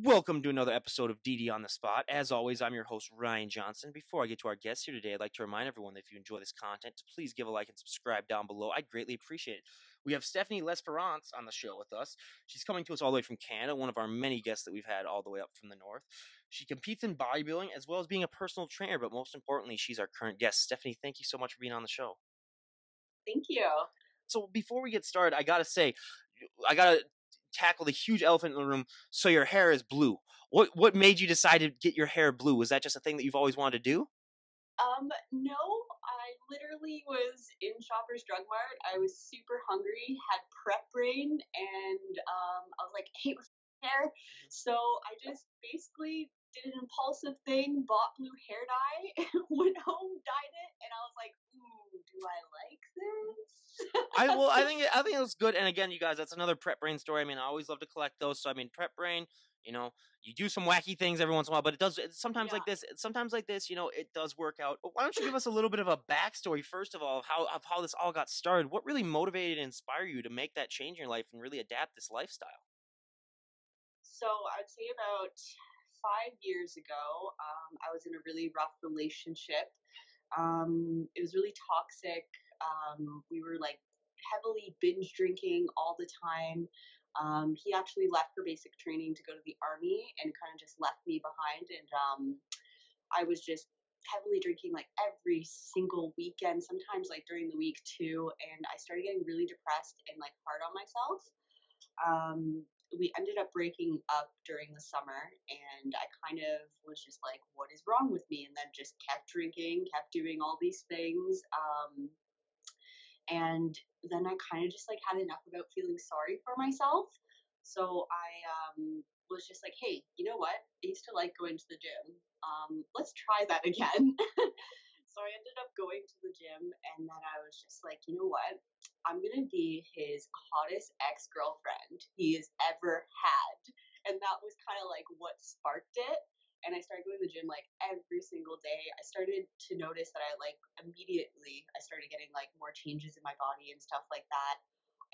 Welcome to another episode of DD on the Spot. As always, I'm your host, Ryan Johnson. Before I get to our guest here today, I'd like to remind everyone that if you enjoy this content, to please give a like and subscribe down below. I'd greatly appreciate it. We have Stephanie Lesperance on the show with us. She's coming to us all the way from Canada, one of our many guests that we've had all the way up from the north. She competes in bodybuilding as well as being a personal trainer, but most importantly, she's our current guest. Stephanie, thank you so much for being on the show. Thank you. So before we get started, I gotta say, I gotta tackle the huge elephant in the room. So your hair is blue. What made you decide to get your hair blue? Was that just a thing that you've always wanted to do? No, I literally was in Shoppers Drug Mart. I was super hungry, had prep brain, and I was like, hey, what's hair? So I just basically did an impulsive thing, bought blue hair dye, went home, dyed it, and I was like, ooh, do I like this? I think it was good. And again, you guys, that's another prep brain story. I mean, I always love to collect those. So I mean, prep brain, you do some wacky things every once in a while, but sometimes like this, it does work out. But why don't you give us a little bit of a backstory first of all of how this all got started? What really motivated and inspired you to make that change in your life and really adapt this lifestyle? So I'd say about 5 years ago, I was in a really rough relationship. It was really toxic. We were like heavily binge drinking all the time. He actually left for basic training to go to the army and kind of just left me behind. And I was just heavily drinking like every single weekend, sometimes like during the week too. And I started getting really depressed and like hard on myself. We ended up breaking up during the summer, and I kind of was just like, what is wrong with me? And then just kept drinking, kept doing all these things. And then I kind of just like had enough about feeling sorry for myself. So I was just like, hey, you know what? I used to like going to the gym. Let's try that again. So I ended up going to the gym, and then I was just like, you know what? I'm going to be his hottest ex-girlfriend he has ever had. And that was kind of like what sparked it. And I started going to the gym like every single day. I started to notice that I started getting like more changes in my body and stuff like that.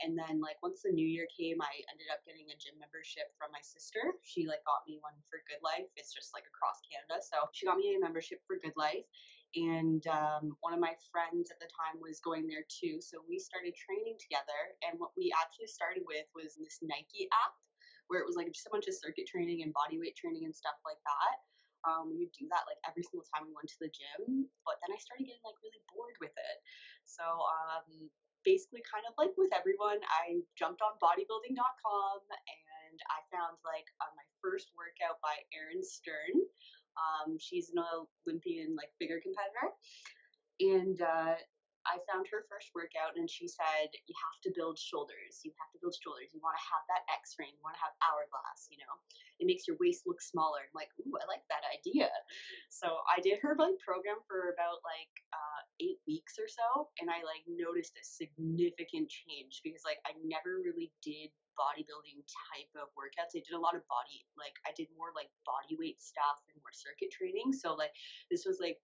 And then like once the new year came, I ended up getting a gym membership from my sister. She like got me one for Good Life. It's just like across Canada. So she got me a membership for Good Life. And one of my friends at the time was going there too. So we started training together. And what we actually started with was this Nike app where it was like just a bunch of circuit training and body weight training and stuff like that. We would do that like every single time we went to the gym. But then I started getting like really bored with it. So basically kind of like with everyone, I jumped on bodybuilding.com and I found like my first workout by Erin Stern. She's an Olympian like figure competitor, and I found her first workout, and she said, you have to build shoulders. You have to build shoulders. You want to have that X frame. You want to have hourglass, It makes your waist look smaller. I'm like, ooh, I like that idea. So I did her like program for about like 8 weeks or so, and I like noticed a significant change because like I never really did bodybuilding type of workouts. I did a lot of I did more like body weight stuff and more circuit training. So like this was like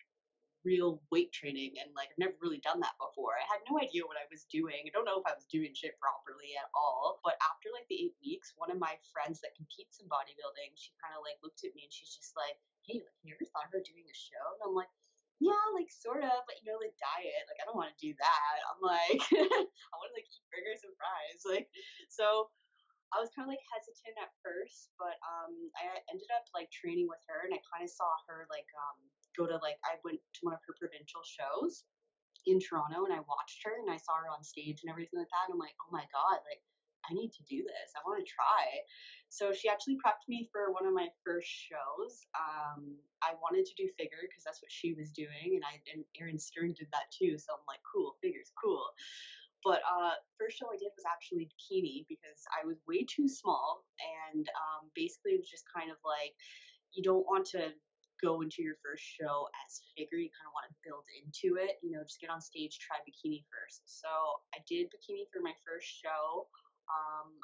real weight training, and like I've never really done that before. I had no idea what I was doing. I don't know if I was doing shit properly at all. But after like the 8 weeks, one of my friends that competes in bodybuilding, she kind of like looked at me and she's just like, hey, like you ever thought about doing a show? And I'm like, yeah, like sort of, but the diet, like I don't want to do that. I'm like I want to like eat burgers and fries, like. So I was kind of like hesitant at first, but I ended up like training with her, and I kind of saw her like go to like I went to one of her provincial shows in Toronto, and I watched her, and I saw her on stage and everything like that. And I'm like, oh my god, like I need to do this. I want to try. So she actually prepped me for one of my first shows. I wanted to do figure because that's what she was doing, and Erin Stern did that too. So I'm like, cool, figure's cool. But first show I did was actually bikini because I was way too small, and basically it was just kind of like you don't want to go into your first show as figure. You kind of want to build into it. Just get on stage, try bikini first. So I did bikini for my first show.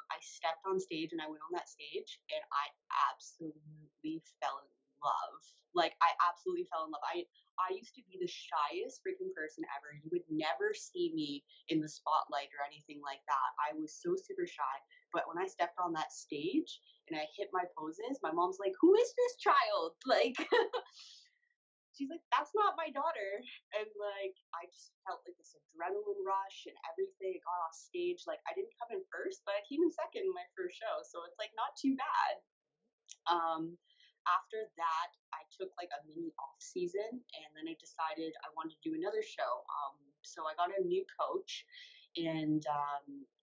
I stepped on stage and I went on that stage, and I absolutely fell in love. Like, I absolutely fell in love. I used to be the shyest freaking person ever. You would never see me in the spotlight or anything like that. I was so super shy. But when I stepped on that stage and I hit my poses, my mom's like, "Who is this child?" Like, she's like, "That's not my daughter." And like, I just felt like this adrenaline rush and everything. I got off stage. Like, I didn't come in first, but I came in second in my first show. So it's like not too bad. After that, I took like a mini off season, and then I decided I wanted to do another show. So I got a new coach, and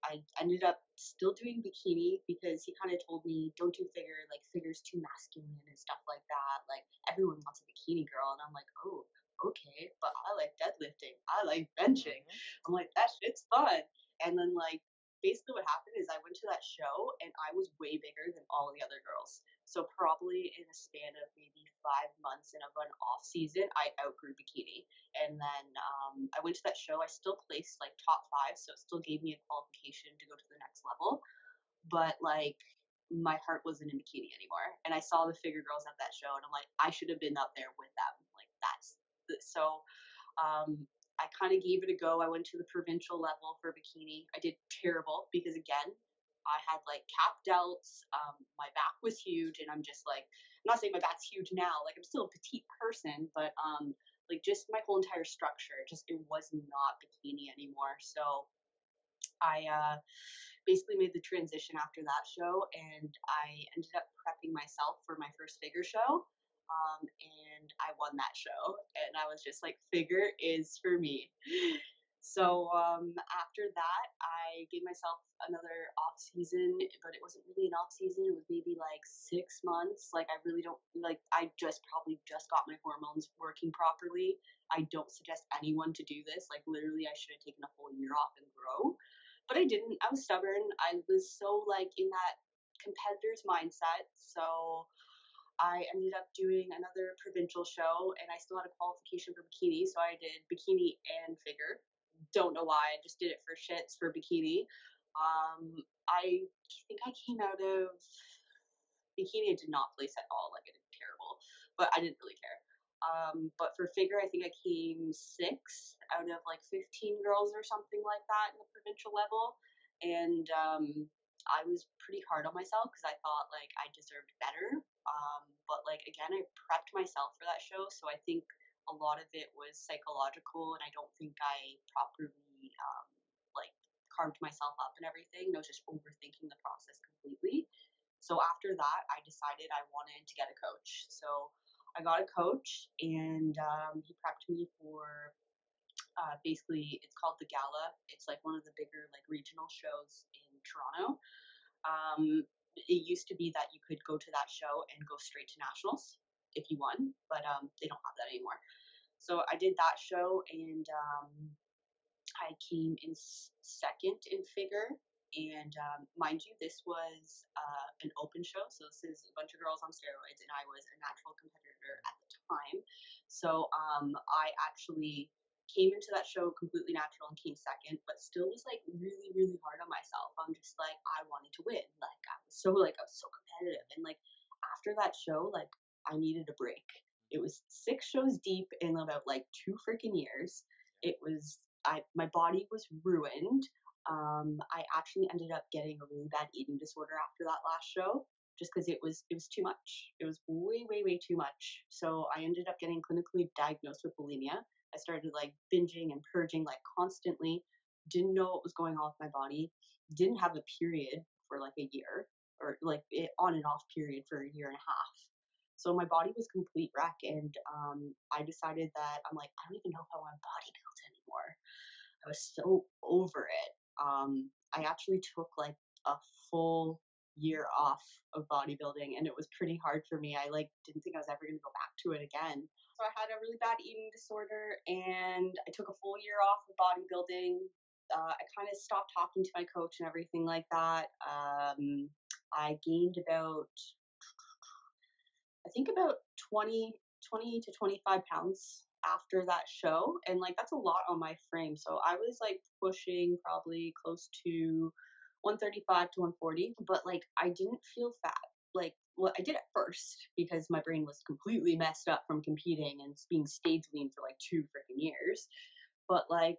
I ended up still doing bikini because he kind of told me, "Don't do figure, like figure's too masculine and stuff like that. Like everyone wants a bikini girl," and I'm like, "Oh, okay, but I like deadlifting, I like benching." Mm-hmm. I'm like, "That shit's fun." And then like basically what happened is I went to that show and I was way bigger than all the other girls. So probably in a span of maybe 5 months in of an off season, I outgrew bikini. And then I went to that show. I still placed like top five, so it still gave me a qualification to go to the next level. But like my heart wasn't in bikini anymore. And I saw the figure girls at that show, and I'm like, I should have been up there with them. Like so. I kind of gave it a go. I went to the provincial level for bikini. I did terrible because again, I had like cap delts. My back was huge, and I'm just like, I'm not saying my back's huge now. Like I'm still a petite person, but like just my whole entire structure, just it was not bikini anymore. So I basically made the transition after that show, and I ended up prepping myself for my first figure show. And I won that show, and I was just like, figure is for me. So after that, I gave myself another off season, but it wasn't really an off season. It was maybe like 6 months. Like I really don't like. I just probably just got my hormones working properly. I don't suggest anyone to do this. Like literally, I should have taken a whole year off and grow, but I didn't. I was stubborn. I was so like in that competitor's mindset. So I ended up doing another provincial show, and I still had a qualification for bikini, so I did bikini and figure. Don't know why. I just did it for shits for bikini. I think I came out of bikini. I did not place at all. Like I did terrible, but I didn't really care. But for figure, I think I came sixth out of like 15 girls or something like that in the provincial level. And I was pretty hard on myself because I thought like I deserved better. But like again, I prepped myself for that show, so I think a lot of it was psychological, and I don't think I properly like carved myself up and everything. I was just overthinking the process completely. So after that, I decided I wanted to get a coach. So I got a coach, and he prepped me for basically it's called the Gala. It's like one of the bigger like regional shows in Toronto. It used to be that you could go to that show and go straight to nationals if you won, but they don't have that anymore. So I did that show, and I came in second in figure. And mind you, this was an open show. So this is a bunch of girls on steroids, and I was a natural competitor at the time. So I actually came into that show completely natural and came second, but still was like really, really hard on myself. I'm just like, I wanted to win. I was so competitive. And like after that show, like I needed a break. It was 6 shows deep in about like 2 freaking years. It was my body was ruined. I actually ended up getting a really bad eating disorder after that last show, just because it was too much. It was way way way too much. So I ended up getting clinically diagnosed with bulimia. I started like binging and purging like constantly. Didn't know what was going on with my body. Didn't have a period for like a year, or like on and off period for a year and a half. So my body was complete wreck, and I decided that I'm like, I don't even know if I want to bodybuild anymore. I was so over it. I actually took like a full year off of bodybuilding, and it was pretty hard for me. I like didn't think I was ever going to go back to it again. So I had a really bad eating disorder, and I took a full year off of bodybuilding. I kind of stopped talking to my coach and everything like that. I gained about I think about 20 to 25 pounds after that show. And like, that's a lot on my frame. So I was like pushing probably close to 135 to 140, but like, I didn't feel fat. like, well, I did at first because my brain was completely messed up from competing and being stage lean for like 2 freaking years. But like,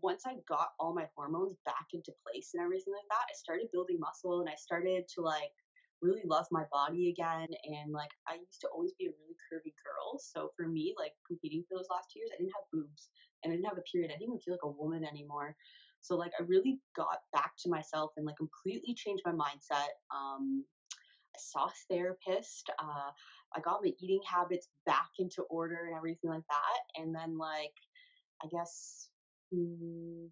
once I got all my hormones back into place and everything like that, I started building muscle and I started to like really love my body again. And like, I used to always be a really curvy girl. So for me, like competing for those last 2 years, I didn't have boobs and I didn't have a period. I didn't even feel like a woman anymore. So like, I really got back to myself and like completely changed my mindset. I saw a therapist. I got my eating habits back into order and everything like that. And then like, I guess mm,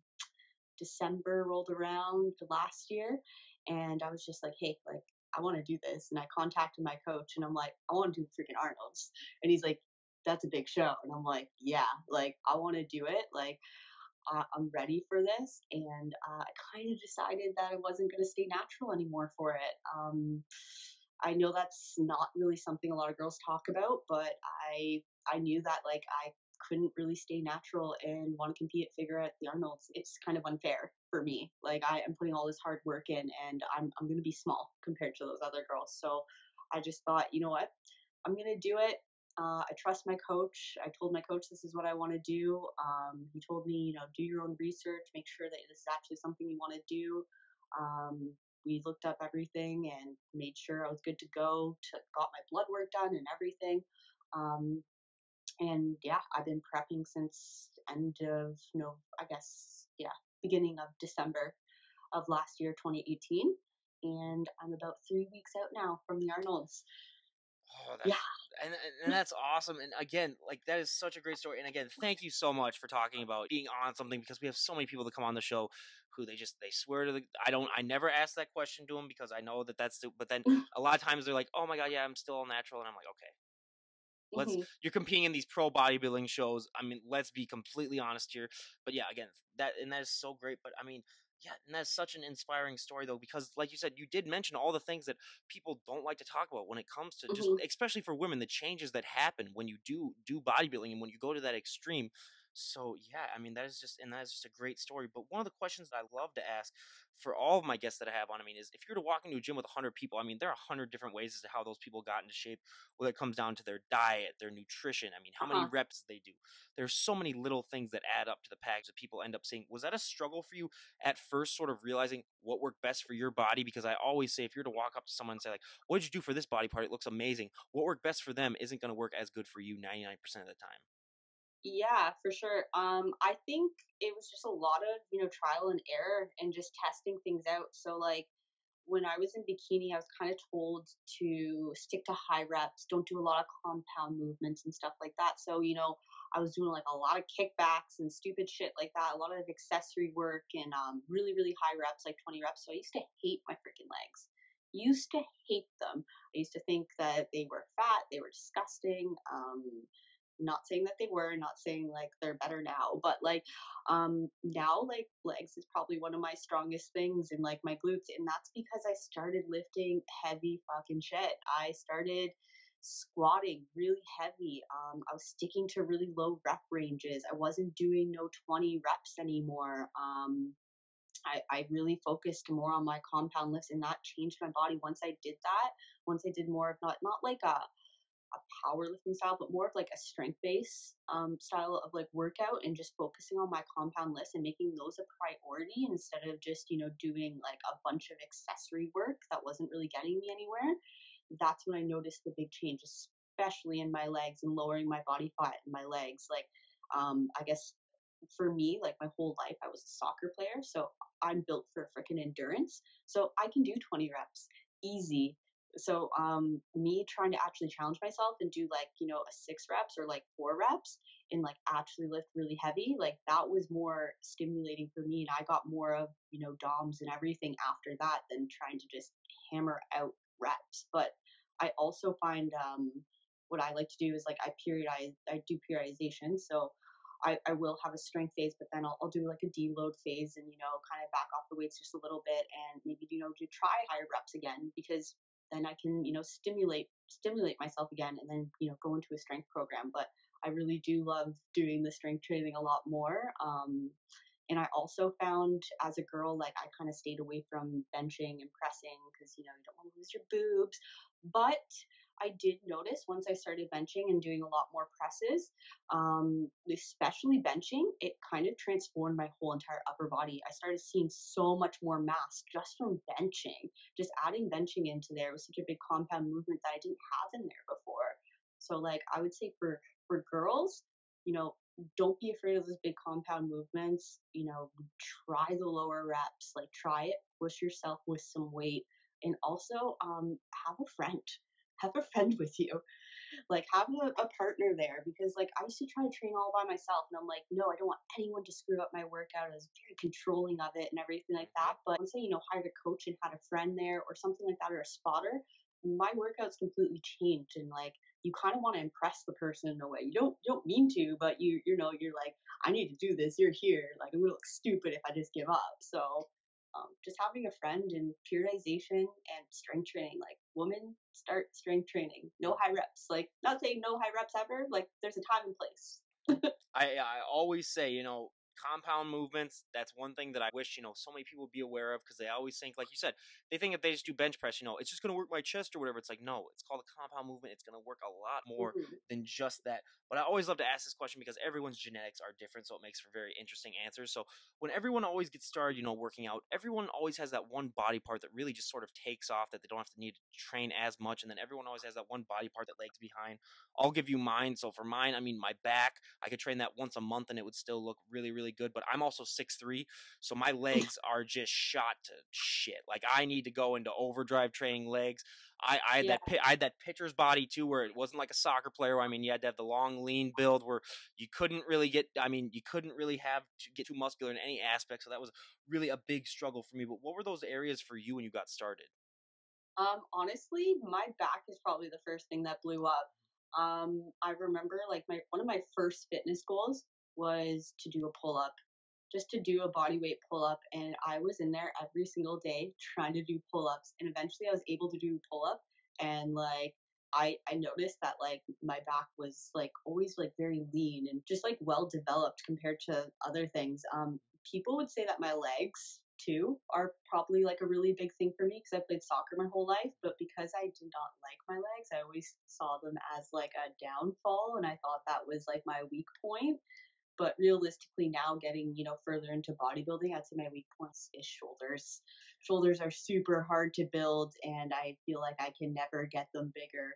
December rolled around last year, and I was just like, hey, like, I want to do this. And I contacted my coach, and I'm like, I want to do freaking Arnold's. And he's like, that's a big show. And I'm like, yeah, like, I want to do it. Like, I'm ready for this. And I kind of decided that I wasn't going to stay natural anymore for it. I know that's not really something a lot of girls talk about, but I knew that like I couldn't really stay natural and want to compete at figure at the Arnold's. It's kind of unfair for me. Like I am putting all this hard work in and I'm gonna be small compared to those other girls. So I just thought, you know what? I'm gonna do it. I trust my coach. I told my coach this is what I want to do. He told me, you know, do your own research, make sure that this is actually something you want to do. Um, we looked up everything and made sure I was good to go. Got my blood work done and everything. Um, and yeah, I've been prepping since end of no, I guess yeah, beginning of December of last year, 2018, and I'm about 3 weeks out now from the Arnold's. Oh, Yeah. and that's awesome. And again, like that is such a great story. And again, thank you so much for talking about being on something because we have so many people that come on the show who they swear to the I never ask that question to them because I know that that's the, but then a lot of times they're like, "Oh my god, yeah, I'm still all natural." And I'm like, "Okay, let's Hmm. you're competing in these pro bodybuilding shows. I mean, let's be completely honest here." But yeah, again, that is so great. But I mean, yeah, and that's such an inspiring story though, because like you said, you did mention all the things that people don't like to talk about when it comes to just, Hmm. especially for women, the changes that happen when you do bodybuilding and when you go to that extreme. So yeah, I mean that is just a great story. But one of the questions that I love to ask for all of my guests that I have on, I mean, is if you were to walk into a gym with 100 people, I mean, there are 100 different ways as to how those people got into shape, whether it comes down to their diet, their nutrition. I mean, how many Uh-huh. reps they do. There's so many little things that add up to the package that people end up saying. Was that a struggle for you at first, sort of realizing what worked best for your body? Because I always say, if you're to walk up to someone and say, like, what did you do for this body part? It looks amazing. What worked best for them isn't going to work as good for you 99% of the time. Yeah, for sure. I think it was just a lot of, you know, trial and error and just testing things out. So like when I was in bikini, I was kind of told to stick to high reps, don't do a lot of compound movements and stuff like that. So, you know, I was doing like a lot of kickbacks and stupid shit like that, a lot of accessory work and really, really high reps, like 20 reps. So I used to hate my freaking legs. Used to hate them. I used to think that they were fat, they were disgusting. Not saying that they were, not saying like they're better now, but like now like legs is probably one of my strongest things and like my glutes, and that's because I started lifting heavy fucking shit. I started squatting really heavy. I was sticking to really low rep ranges. I wasn't doing no 20 reps anymore. I really focused more on my compound lifts, and that changed my body once I did that. Once I did more of not like a powerlifting style, but more of like a strength based style of like workout, and just focusing on my compound lifts and making those a priority instead of just, you know, doing like a bunch of accessory work that wasn't really getting me anywhere. That's when I noticed the big change, especially in my legs and lowering my body fat in my legs. Like, I guess for me, like my whole life, I was a soccer player. So I'm built for freaking endurance. So I can do 20 reps easy. So me trying to actually challenge myself and do like, you know, a 6 reps or like 4 reps and like actually lift really heavy, like that was more stimulating for me. And I got more of, you know, DOMs and everything after that than trying to just hammer out reps. But I also find what I like to do is like I do periodization. So I will have a strength phase, but then I'll do like a deload phase and, you know, kind of back off the weights just a little bit and maybe, you know, to try higher reps again, because then I can, you know, stimulate myself again and then, you know, go into a strength program. But I really do love doing the strength training a lot more. And I also found as a girl, like I kind of stayed away from benching and pressing because, you don't want to lose your boobs. But I did notice once I started benching and doing a lot more presses, especially benching, it kind of transformed my whole entire upper body. I started seeing so much more mass just from benching. Just adding benching into there was such a big compound movement that I didn't have in there before. So like I would say for girls, you know, don't be afraid of those big compound movements. Try the lower reps, like try it, push yourself with some weight, and also have a friend. Have a friend with you, like have a partner there, because like I used to try to train all by myself and I'm like, no, I don't want anyone to screw up my workout. I was very controlling of it and everything like Mhm. that. But once I, hired a coach and had a friend there or something like that, or a spotter, my workouts completely changed. And like you kind of want to impress the person in a way. You don't mean to, but you're like, I need to do this. You're here. Like I'm gonna look stupid if I just give up. So just having a friend and periodization and strength training. Like, women, start strength training. No high reps. Like, not saying no high reps ever. Like, there's a time and place. I always say, compound movements, that's one thing that I wish, so many people would be aware of, because they always think, like you said, they think if they just do bench press, it's just going to work my chest or whatever. It's like, no, it's called a compound movement. It's going to work a lot more Hmm. than just that. But I always love to ask this question because everyone's genetics are different, so it makes for very interesting answers. So when everyone always gets started, working out, everyone always has that one body part that really just sort of takes off, that they don't have to need to train as much. And then everyone always has that one body part that lags behind. I'll give you mine. So for mine, I mean, my back, I could train that once a month and it would still look really, really good. But I'm also 6'3", so my legs are just shot to shit. Like I need to go into overdrive training legs. I had Yeah. I had that pitcher's body too, where it wasn't like a soccer player. I mean, you had to have the long, lean build where you couldn't really get. I mean, you couldn't really have to get too muscular in any aspect. So that was really a big struggle for me. But what were those areas for you when you got started? Honestly, my back is probably the first thing that blew up. I remember like my one of my first fitness goals was to do a pull up, just to do a body weight pull up, and I was in there every single day trying to do pull ups, and eventually I was able to do pull up, and like I noticed that like my back was like always like very lean and just like well developed compared to other things. People would say that my legs too are probably like a really big thing for me because I played soccer my whole life, but because I did not like my legs, I always saw them as like a downfall, and I thought that was like my weak point. But realistically, now getting further into bodybuilding, I'd say my weak points is shoulders. Shoulders are super hard to build, and I feel like I can never get them bigger.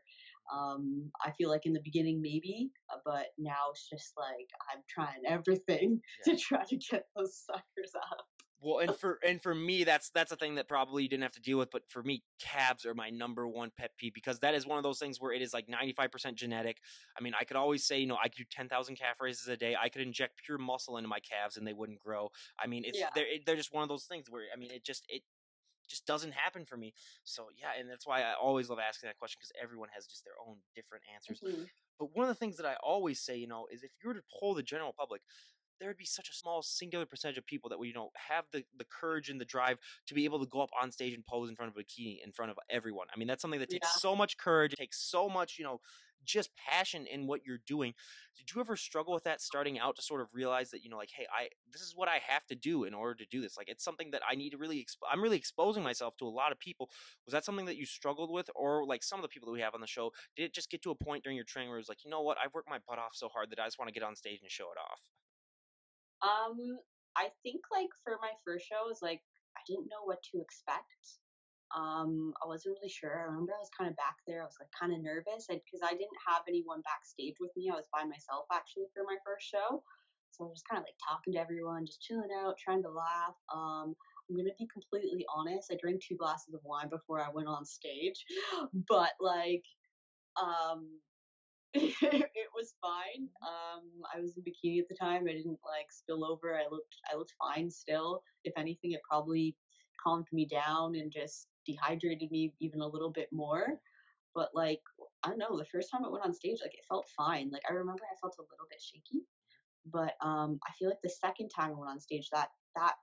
I feel like in the beginning maybe, but now it's just like I'm trying everything Yeah. to try to get those suckers up. Well, and for me, that's a thing that probably you didn't have to deal with. But for me, calves are my number one pet peeve, because that is one of those things where it is like 95% genetic. I mean, I could always say, I could do 10,000 calf raises a day. I could inject pure muscle into my calves and they wouldn't grow. I mean, Yeah. they're just one of those things where, I mean, it just doesn't happen for me. So yeah, and that's why I always love asking that question, because everyone has just their own different answers. Hmm. But one of the things that I always say, is if you were to poll the general public, there would be such a small singular percentage of people that would, have the courage and the drive to be able to go up on stage and pose in front of a bikini in front of everyone. I mean, that's something that takes Yeah. so much courage. It takes so much, just passion in what you're doing. Did you ever struggle with that starting out, to sort of realize that, like, hey, this is what I have to do in order to do this? Like, it's something that I need to really, I'm really exposing myself to a lot of people. Was that something that you struggled with? Or like some of the people that we have on the show, did it just get to a point during your training where it was like, you know what, I've worked my butt off so hard that I just want to get on stage and show it off? Um, I think like for my first shows, like I didn't know what to expect. I wasn't really sure. I remember I was kind of back there. I was like kind of nervous because I didn't have anyone backstage with me. I was by myself actually for my first show. So I was just kind of like talking to everyone, just chilling out, trying to laugh. I'm gonna be completely honest. I drank 2 glasses of wine before I went on stage, but like um it was fine. I was in bikini at the time. I didn't like spill over. I looked fine still. If anything, it probably calmed me down and just dehydrated me even a little bit more. But like I don't know, the first time I went on stage, like it felt fine. Like I remember I felt a little bit shaky, but I feel like the second time I went on stage, that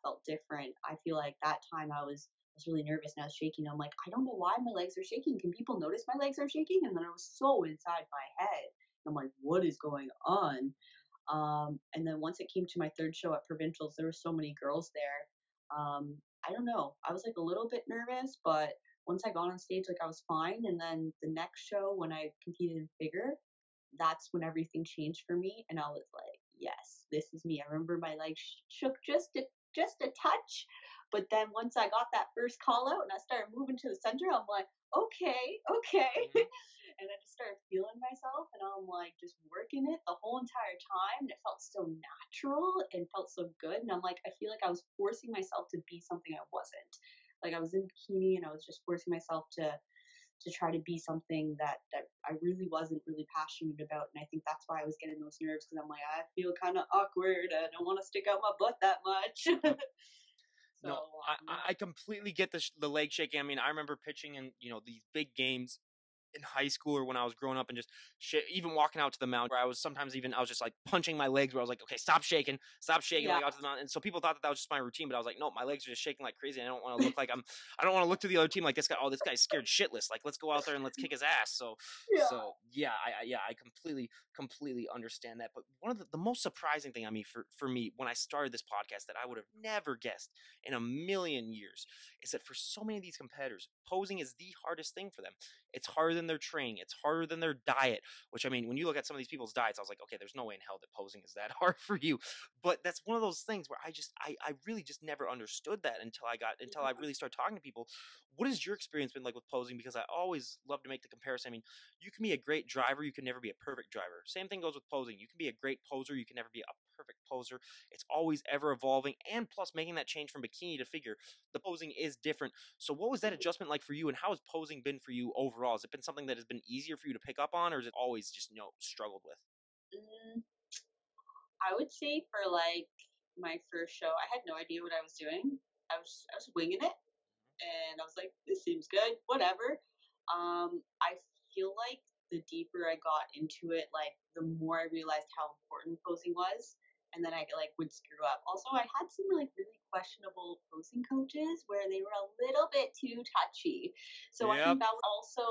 felt different. I feel like that time I was really nervous and I was shaking. I'm like, I don't know why my legs are shaking. Can people notice my legs are shaking? And then I was so inside my head. I'm like, what is going on? And then once it came to my third show at provincials, there were so many girls there. I don't know. I was like a little bit nervous, but once I got on stage, like I was fine. And then the next show, when I competed in figure, that's when everything changed for me, and I was like, yes, this is me. I remember my legs shook just a touch, but then once I got that first call out and I started moving to the center, I'm like, okay, okay. Mhm. And I just started feeling myself, and I'm like just working it the whole entire time, and it felt so natural and felt so good. And I'm like, I feel like I was forcing myself to be something I wasn't. Like I was in bikini and I was just forcing myself to try to be something that I really wasn't really passionate about. And I think that's why I was getting those nerves, because I'm like, I feel kind of awkward. I don't want to stick out my butt that much. Yep. So, No, I completely get the leg shaking. I mean, I remember pitching in these big games in high school or when I was growing up and just even walking out to the mountain where I was sometimes even I was just like punching my legs where I was like, okay, stop shaking yeah, like out to the mountain. And so people thought that was just my routine, but I was like, no, my legs are just shaking like crazy. I don't want to look like I don't want to look to the other team like this guy. Oh, this guy's scared shitless. Like, let's go out there and let's kick his ass. yeah. Yeah, I completely understand that. But one of the most surprising thing, I mean, for me when I started this podcast that I would have never guessed in a million years is that for so many of these competitors, posing is the hardest thing for them. It's harder than their training. It's harder than their diet, which I mean, when you look at some of these people's diets, I was like, okay, there's no way in hell that posing is that hard for you. But that's one of those things where I really just never understood that until I really started talking to people. What has your experience been like with posing? Because I always love to make the comparison. I mean, you can be a great driver, you can never be a perfect driver. Same thing goes with posing. You can be a great poser, you can never be a perfect poser. It's always ever evolving. And plus making that change from bikini to figure, the posing is different. So what was that adjustment like for you, and how has posing been for you overall? Has it been something that has been easier for you to pick up on, or is it always just struggled with? Mm, I would say for like my first show, I had no idea what I was doing. I was winging it, and I was like, this seems good, whatever. I feel like the deeper I got into it, like the more I realized how important posing was. And then I like would screw up. Also, I had some like really questionable posing coaches where they were a little bit too touchy. So I Yep. think that was also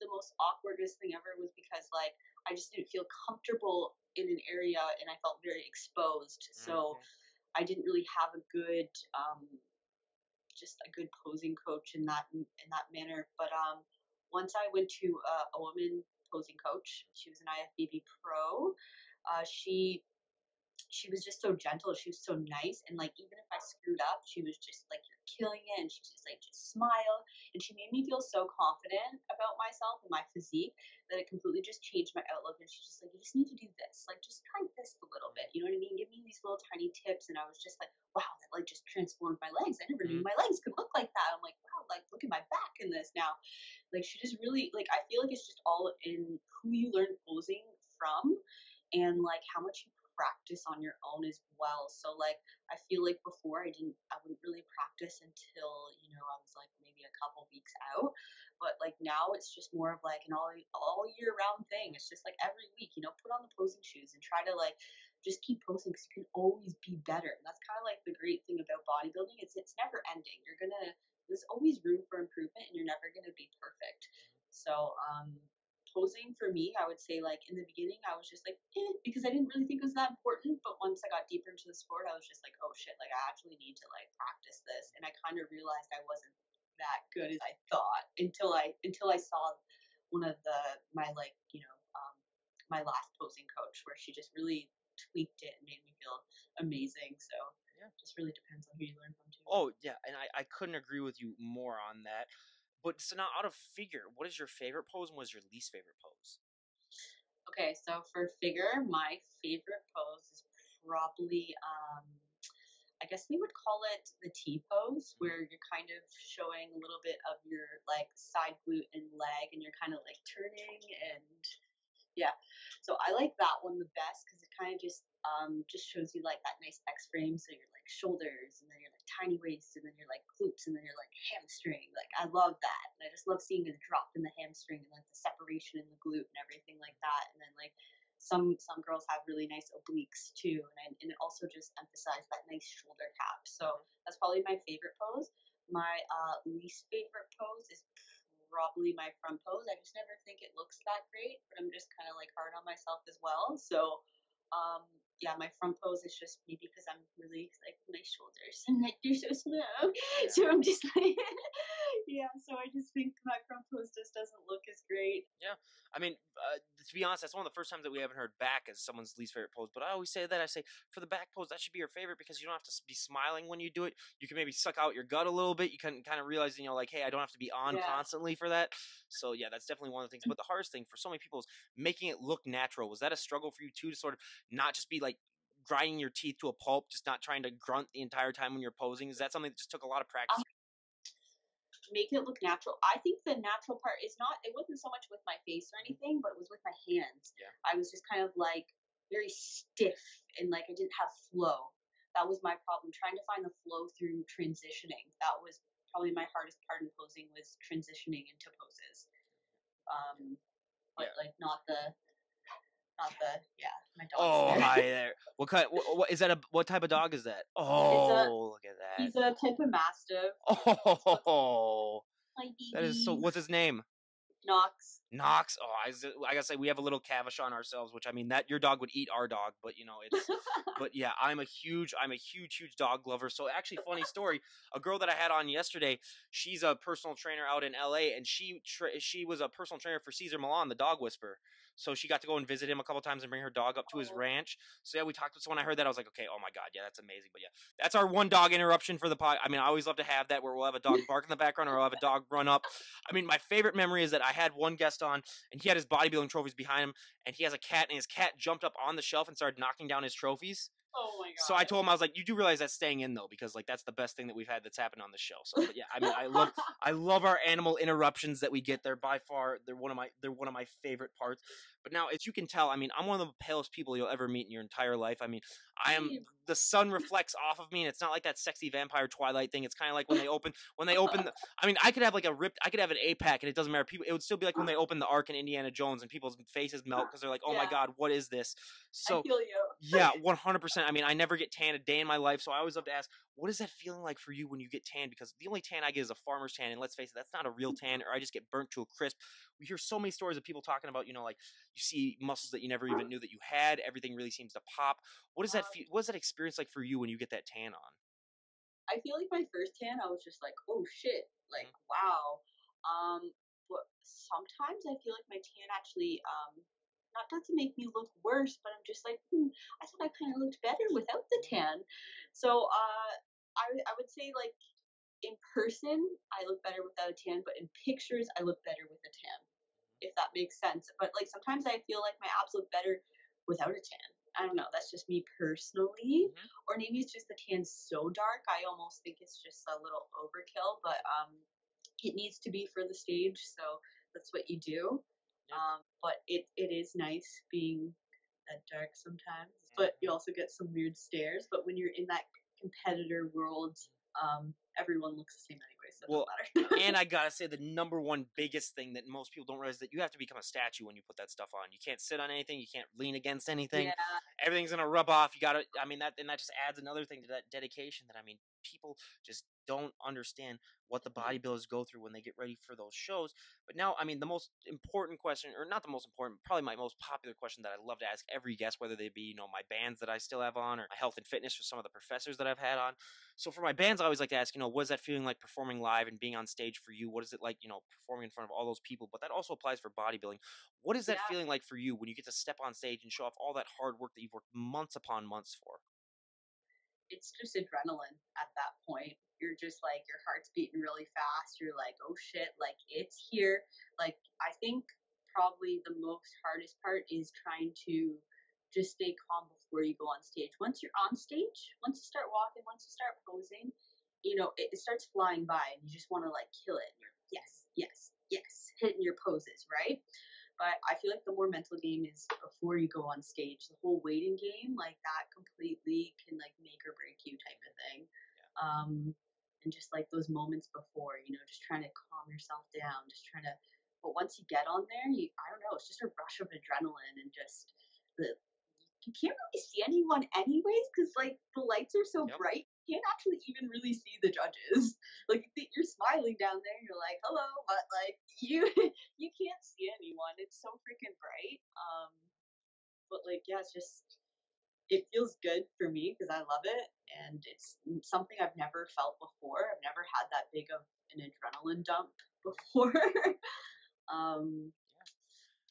the most awkwardest thing ever, was because like I just didn't feel comfortable in an area and I felt very exposed. So Hmm. I didn't really have a good just a good posing coach in that manner. But once I went to a woman posing coach, she was an IFBB pro. She was just so gentle. She was so nice, and like even if I screwed up, she was just like, "You're killing it," and she just like just smile, and she made me feel so confident about myself and my physique that it completely just changed my outlook. And she's just like, "You just need to do this, like just try this a little bit, you know what I mean? Give me these little tiny tips." And I was just like, "Wow, that like just transformed my legs. I never knew Hmm. my legs could look like that." I'm like, "Wow, like look at my back in this now." Like she just really like I feel like it's just all in who you learn posing from, and like how much you practice on your own as well. So like I feel like before I wouldn't really practice until, I was like maybe a couple weeks out. But like now it's just more of like an all year round thing. It's just like every week, put on the posing shoes and try to like just keep posing, because you can always be better. And that's kind of like the great thing about bodybuilding. It's never ending. There's always room for improvement, and you're never gonna be perfect. So posing for me, I would say like in the beginning I was just like, because I didn't really think it was that important. But once I got deeper into the sport, I was just like, oh shit, like I actually need to like practice this. And I kind of realized I wasn't that good as I thought until I saw one of my like my last posing coach, where she just really tweaked it and made me feel amazing. So Yeah. it just really depends on who you learn from too. Oh yeah, and I couldn't agree with you more on that. But so now, out of figure, what is your favorite pose and what is your least favorite pose? Okay, so for figure, my favorite pose is probably I guess we would call it the T pose, Hmm. where you're kind of showing a little bit of your like side glute and leg, and you're kind of like turning. And yeah, so I like that one the best because it kind of just shows you like that nice X frame. So you're like shoulders, and then you're like tiny waist, and then you're like glutes, and then you're like hamstring. Like I love that, and I just love seeing the drop in the hamstring and like the separation in the glute and everything like that. And then like some girls have really nice obliques too, and it also just emphasized that nice shoulder cap. So Hmm. that's probably my favorite pose. My least favorite pose is probably my front pose. I just never think it looks that great, but I'm just kind of like hard on myself as well. So yeah, my front pose is just maybe because I'm really like my shoulders and like they're so small, Yeah. so I'm just like, yeah. So I just think my front pose just doesn't look as great. Yeah, I mean, to be honest, that's one of the first times that we haven't heard back as someone's least favorite pose. But I always say that, I say for the back pose, that should be your favorite because you don't have to be smiling when you do it. You can maybe suck out your gut a little bit. You can kind of realize, like, hey, I don't have to be on Yeah. constantly for that. So yeah, that's definitely one of the things. But the hardest thing for so many people is making it look natural. Was that a struggle for you too, to sort of not just be like grinding your teeth to a pulp, just not trying to grunt the entire time when you're posing? Is that something that just took a lot of practice? Make it look natural. I think the natural part is not, it wasn't so much with my face or anything, but it was with my hands. Yeah. I was just kind of like very stiff and like I didn't have flow. That was my problem, trying to find the flow through transitioning. That was probably my hardest part in posing, was transitioning into poses. But Yeah. like not the yeah, my dog's Oh, there. hi there. What kind? What is that? What type of dog is that? Oh, look at that. He's a type of mastiff. Oh, My that is so. babies. What's his name? Knox. Knox. Oh, I gotta say we have a little Cavachon ourselves, which I mean that your dog would eat our dog, but it's. But yeah, I'm a huge dog lover. So actually, funny story. A girl that I had on yesterday, she's a personal trainer out in LA, and she was a personal trainer for Cesar Millan, the dog whisperer. So she got to go and visit him a couple times and bring her dog up to his ranch. So yeah, we talked. So when I heard that, I was like, okay, oh my god, yeah, that's amazing. But yeah, that's our one dog interruption for the pod. I mean, I always love to have that where we'll have a dog bark in the background or we'll have a dog run up. I mean, my favorite memory is that I had one guest on and he had his bodybuilding trophies behind him, and he has a cat, and his cat jumped up on the shelf and started knocking down his trophies. Oh my god. So I told him, I was like, you do realize that's staying in though, because like that's the best thing that we've had that's happened on the show. So but yeah, I mean, I love our animal interruptions that we get. They're by far they're one of my favorite parts. But now, as you can tell, I mean, I'm one of the palest people you'll ever meet in your entire life. I mean, the sun reflects off of me, and it's not like that sexy vampire Twilight thing. It's kind of like when they open I mean, I could have an APAC, and it doesn't matter. People, it would still be like when they open the Ark in Indiana Jones, and people's faces melt because they're like, oh my god, what is this? So I feel you. yeah, 100%. I mean, I never get tan a day in my life, so I always love to ask, what is that feeling like for you when you get tan? Because the only tan I get is a farmer's tan, and let's face it, that's not a real tan, or I just get burnt to a crisp. We hear so many stories of people talking about, like you see muscles that you never even knew that you had. Everything really seems to pop. What does that what is that experience like for you when you get that tan on? I feel like my first tan, I was just like, oh shit, like wow. But sometimes I feel like my tan actually, not to make me look worse, but I'm just like, I thought I kind of looked better without the tan. So I would say like in person I look better without a tan, but in pictures I look better with a tan, if that makes sense. But like sometimes I feel like my abs look better without a tan. I don't know. That's just me personally, or maybe it's just the tan's so dark. I almost think it's just a little overkill, but it needs to be for the stage, so that's what you do. But it is nice being that dark sometimes, but you also get some weird stares. But when you're in that competitor world, everyone looks the same anyway, so it doesn't matter. And I gotta say, the number one biggest thing that most people don't realize, that you have to become a statue when you put that stuff on. You can't sit on anything. You can't lean against anything. Yeah. Everything's gonna rub off. You gotta. I mean, that just adds another thing to that dedication. That, I mean, people just don't understand what the bodybuilders go through when they get ready for those shows. But now, I mean, the most important question, or not the most important, probably my most popular question that I love to ask every guest, whether they be, my bands that I still have on, or my health and fitness, or some of the professors that I've had on. So for my bands, I always like to ask, what is that feeling like performing live and being on stage for you? What is it like, performing in front of all those people? But that also applies for bodybuilding. What is that feeling like for you when you get to step on stage and show off all that hard work that you've worked months upon months for? It's just adrenaline at that point. You're just like, your heart's beating really fast. You're like, oh shit, like it's here. Like, I think probably the most hardest part is trying to just stay calm before you go on stage. Once you're on stage, once you start walking, once you start posing, it starts flying by and you just want to like kill it. You're yes, yes, yes, hitting your poses, right? But I feel like the more mental game is before you go on stage. The whole waiting game, like that completely can like make or break you type of thing. And just like those moments before, just trying to calm yourself down, just trying to, but once you get on there, I don't know, it's just a rush of adrenaline and just you can't really see anyone anyways, because like the lights are so bright, you can't actually even really see the judges. Like you're smiling down there, you're like hello, but like you can't see anyone. It's so freaking bright. But like yeah, it's just it feels good for me because I love it, and it's something I've never felt before. I've never had that big of an adrenaline dump before. um,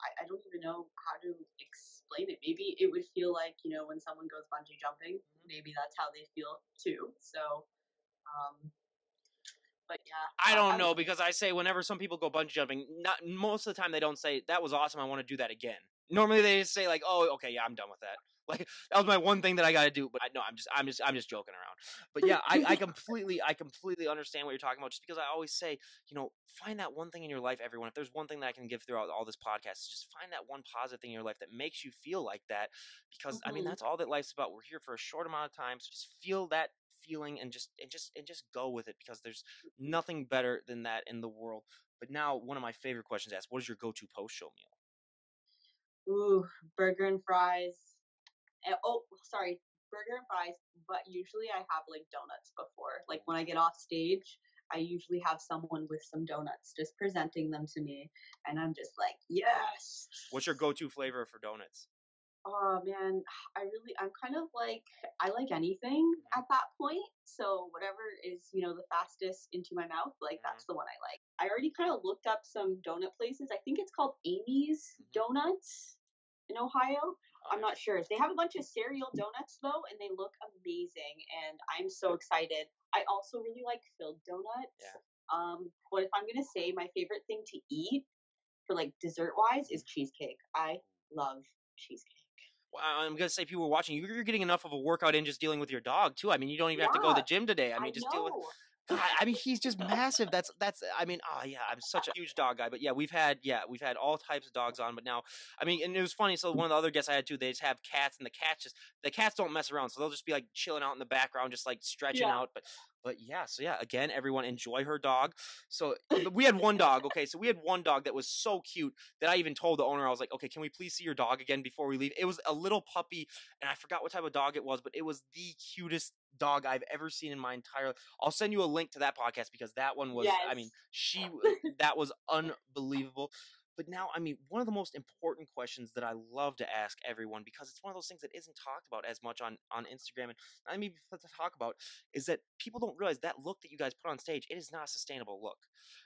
I don't even know how to explain it. Maybe it would feel like, when someone goes bungee jumping, maybe that's how they feel too. So, um, but yeah, I don't know, because I say whenever some people go bungee jumping, not most of the time they don't say that was awesome, I want to do that again. Normally they just say like, oh, okay, yeah, I'm done with that. Like that was my one thing that I got to do. But no, I'm just joking around. But yeah, I completely understand what you're talking about. Just because I always say, find that one thing in your life, everyone. If there's one thing that I can give throughout all this podcast, is just find that one positive thing in your life that makes you feel like that. Because I mean, Mhm, that's all that life's about. We're here for a short amount of time, so just feel that feeling and just go with it, because there's mhm. nothing better than that in the world. But now, one of my favorite questions asked: what is your go-to post-show meal? Ooh, burger and fries. Oh, sorry, burger and fries. But usually I have like donuts before. Like when I get off stage, I usually have someone with some donuts just presenting them to me, and I'm just like, yes. What's your go-to flavor for donuts? Oh man, I'm kind of like, I like anything Mhm, at that point. So whatever is, the fastest into my mouth, like mhm, that's the one I like. I already kind of looked up some donut places. I think it's called Amy's mhm. Donuts in Ohio. Oh, I'm not sure. They have a bunch of cereal donuts though, and they look amazing. And I'm so excited. I also really like filled donuts. yeah. But if I'm gonna say my favorite thing to eat for like dessert wise Mhm. is cheesecake. I love cheesecake. Well, I'm gonna say, people were watching. You're getting enough of a workout in just dealing with your dog too. I mean, you don't even have to go to the Yeah, gym today. I I mean, just deal with. know. God, I mean, he's just massive. That's. I mean, oh yeah, I'm such a huge dog guy. But yeah, we've had all types of dogs on. But now, I mean, and it was funny. So one of the other guests I had too, they just have cats, and the cats don't mess around, so they'll just be like chilling out in the background, just like stretching Yeah. out. But yeah, so yeah, again, everyone enjoy her dog. So, but we had one dog. Okay, so we had one dog that was so cute that I even told the owner, I was like, okay, can we please see your dog again before we leave? It was a little puppy, and I forgot what type of dog it was, but it was the cutest dog I've ever seen in my entire. I'll send you a link to that podcast, because that one was. I mean, Yes. that was unbelievable. But now, I mean, one of the most important questions that I love to ask everyone, because it's one of those things that isn't talked about as much on Instagram, and I mean to talk about, is that people don't realize that look that you guys put on stage. It is not a sustainable look.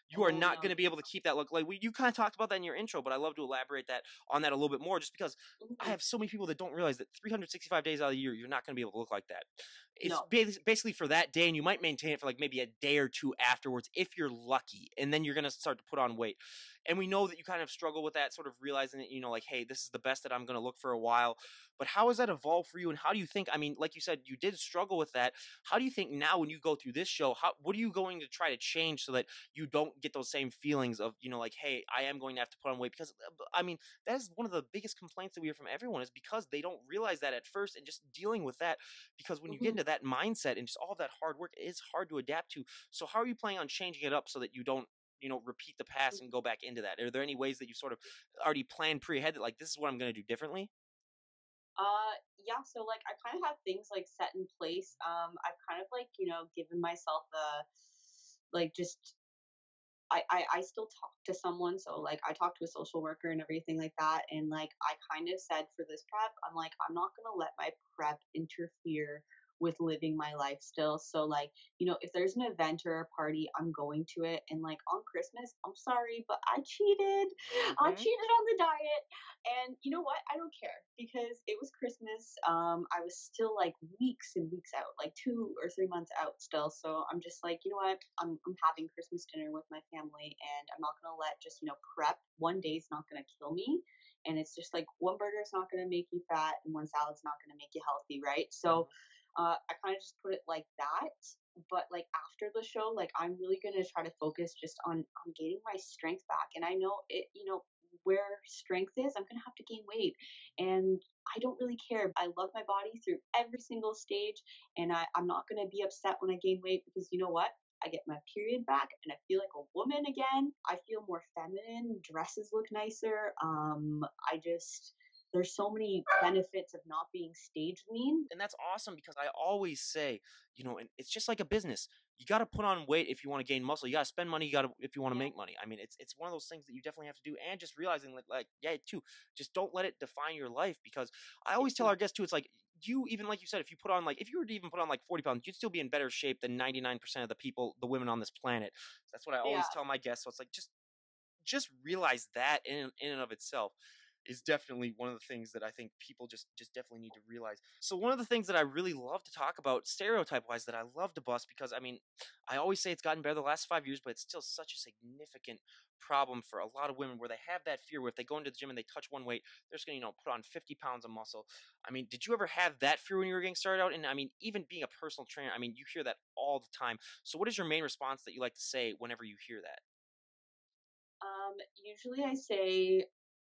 You are Oh not no, going to be it's able to keep that look. Like you kind of talked about that in your intro, but I love to elaborate that on that a little bit more, just because not. I have so many people that don't realize that 365 days out of the year, you're not going to be able to look like that. It's No. basically for that day, and you might maintain it for like maybe a day or two afterwards if you're lucky, and then you're going to start to put on weight. And we know that you kind of struggle with that, sort of realizing that, like, hey, this is the best that I'm going to look for a while. But how has that evolved for you, and how do you think? I mean, like you said, you did struggle with that. How do you think now, when you go through this show, what are you going to try to change so that you don't get those same feelings of, like, hey, I am going to have to put on weight? Because I mean, that is one of the biggest complaints that we hear from everyone, is because they don't realize that at first, and just dealing with that, because when you get Mhm, into that mindset and just all of that hard work, it is hard to adapt to. So how are you planning on changing it up so that you don't, repeat the past and mhm. go back into that? Are there any ways that you sort of already planned pre-ahead, that like, this is what I'm going to do differently? Yeah, so like I kind of have things like set in place. I've kind of like, given myself a like just I still talk to someone, so like I talk to a social worker and everything like that. And like I kind of said for this prep, I'm like, I'm not gonna let my prep interfere with living my life still. So like, if there's an event or a party, I'm going to it. And like on Christmas, I'm sorry, but I cheated. I Hmm. cheated on the diet. And you know what? I don't care because it was Christmas. I was still like weeks and weeks out, like 2 or 3 months out still. So I'm just like, you know what? I'm having Christmas dinner with my family, and I'm not gonna let just prep. One day's not gonna kill me, and it's just like one burger is not gonna make you fat, and one salad's not gonna make you healthy, right? So I kind of just put it like that. But like after the show, like I'm really gonna try to focus just on gaining my strength back. And I know it, where strength is, I'm gonna have to gain weight. And I don't really care. I love my body through every single stage. And I'm not gonna be upset when I gain weight because you know what? I get my period back and I feel like a woman again. I feel more feminine. Dresses look nicer. I just there's so many benefits of not being stage lean. And that's awesome, because I always say, and it's just like a business. you got to put on weight if you want to gain muscle. You got to spend money. You got to if you want to Yeah. make money. I mean, it's one of those things that you definitely have to do, and just realizing like yeah, too, just don't let it define your life. Because I always tell Yeah. our guests too, it's like you even like you said, if you put on like if you were to even put on like 40 pounds, you'd still be in better shape than 99% of the people, the women on this planet. That's what I Yeah. always tell my guests. So it's like just realize that in and of itself is definitely one of the things that I think people just definitely need to realize. So one of the things that I really love to talk about stereotype wise that I love to bust, because I mean I always say it's gotten better the last 5 years, but it's still such a significant problem for a lot of women where they have that fear where if they go into the gym and they touch one weight, they're just gonna put on 50 pounds of muscle. I mean, did you ever have that fear when you were getting started out? And I mean, even being a personal trainer, I mean, you hear that all the time. So what is your main response that you like to say whenever you hear that? Usually I say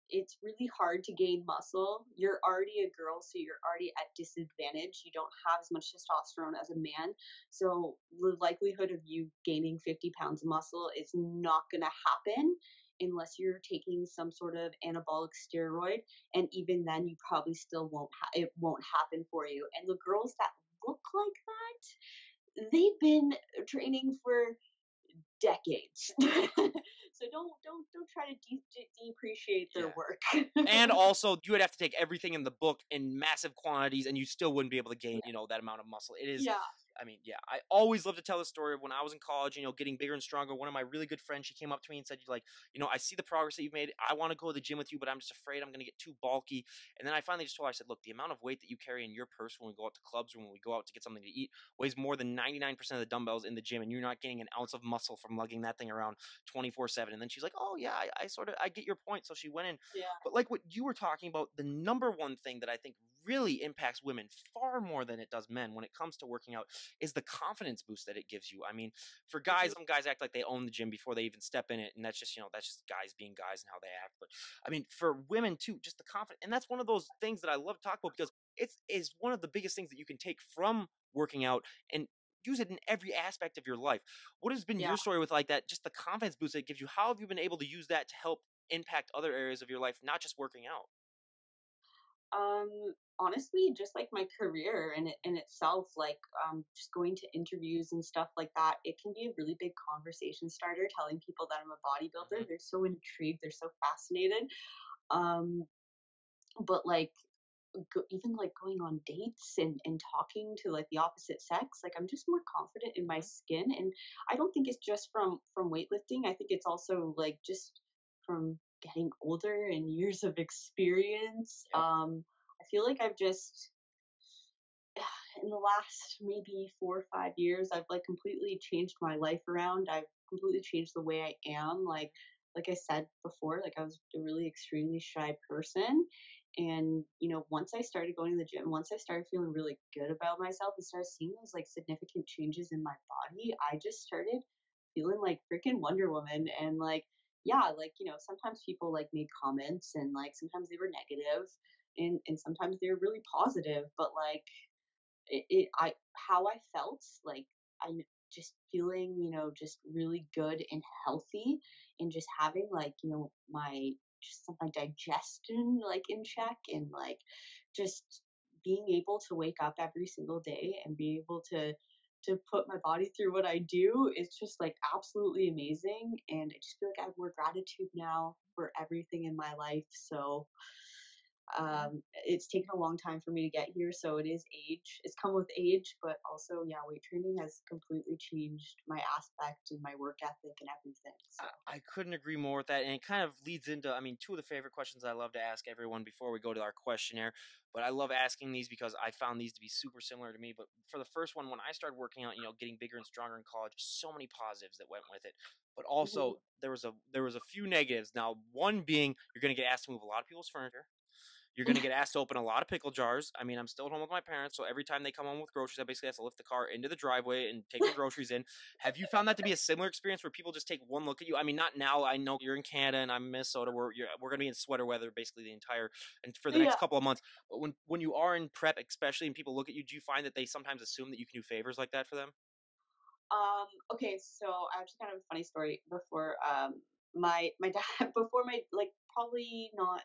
it's really hard to gain muscle. You're already a girl, so you're already at disadvantage. You don't have as much testosterone as a man. So the likelihood of you gaining 50 pounds of muscle is not going to happen unless you're taking some sort of anabolic steroid. And even then, you probably still it won't happen for you. And the girls that look like that, they've been training for decades. So don't try to depreciate their Yeah. work. And also, you would have to take everything in the book in massive quantities, and you still wouldn't be able to gain, that amount of muscle. It is, Yeah, I mean, yeah. I always love to tell the story of when I was in college, getting bigger and stronger. One of my really good friends, she came up to me and said, like, I see the progress that you've made. I want to go to the gym with you, but I'm just afraid I'm going to get too bulky. And then I finally just told her, I said, look, the amount of weight that you carry in your purse when we go out to clubs or when we go out to get something to eat weighs more than 99% of the dumbbells in the gym, and you're not gaining an ounce of muscle from lugging that thing around 24/7. And then she's like, oh yeah, I sort of I get your point. So she went in, yeah, but like what you were talking about, the number one thing that I think really impacts women far more than it does men when it comes to working out is the confidence boost that it gives you. I mean, for guys, mhm, some guys act like they own the gym before they even step in it, and that's just guys being guys and how they act. But I mean, for women too, just the confidence, and that's one of those things that I love to talk about because it's is one of the biggest things that you can take from working out and use it in every aspect of your life. What has been yeah. your story with like that, just the confidence boost that it gives you? How have you been able to use that to help impact other areas of your life, not just working out? Um, Honestly, just like my career in itself, like just going to interviews and stuff like that, it can be a really big conversation starter. Telling people that I'm a bodybuilder, Hmm. they're so intrigued, they're so fascinated. Um, but like even like going on dates and talking to like the opposite sex, like I'm just more confident in my Hmm. skin. And I don't think it's just from weightlifting. I think it's also like just from getting older and years of experience. Yep. I feel like I've just in the last maybe 4 or 5 years, I've like completely changed my life around. I've completely changed the way I am. Like I said before, like I was a really extremely shy person. And, once I started going to the gym, once I started feeling really good about myself and started seeing those like significant changes in my body, I just started feeling like freaking Wonder Woman. And like, yeah, like, sometimes people like made comments and like sometimes they were negative and sometimes they were really positive, but like I how I felt, like, I'm just feeling, just really good and healthy and just having, like, my just my digestion, like, in check and, like, just being able to wake up every single day and be able to put my body through what I do is just, like, absolutely amazing, and I just feel like I have more gratitude now for everything in my life, so it's taken a long time for me to get here, so it is age. It's come with age, but also, yeah, weight training has completely changed my aspect and my work ethic and everything. So, I couldn't agree more with that. And it kind of leads into, I mean, two of the favorite questions I love to ask everyone before we go to our questionnaire. But I love asking these because I found these to be super similar to me. But for the first one, when I started working out, getting bigger and stronger in college, so many positives that went with it. But mhm. also there was a few negatives. Now, one being you're going to get asked to move a lot of people's furniture. You're going to get asked to open a lot of pickle jars. I mean, I'm still at home with my parents, so every time they come home with groceries, I basically have to lift the car into the driveway and take the groceries in. Have you found that to be a similar experience where people just take one look at you? I mean, not now. I know you're in Canada and I'm in Minnesota. We're going to be in sweater weather basically the entire and for the next Yeah. couple of months. But when you are in prep, especially, and people look at you, do you find that they sometimes assume that you can do favors like that for them? Okay, so I actually kind of a funny story before my dad before my like probably not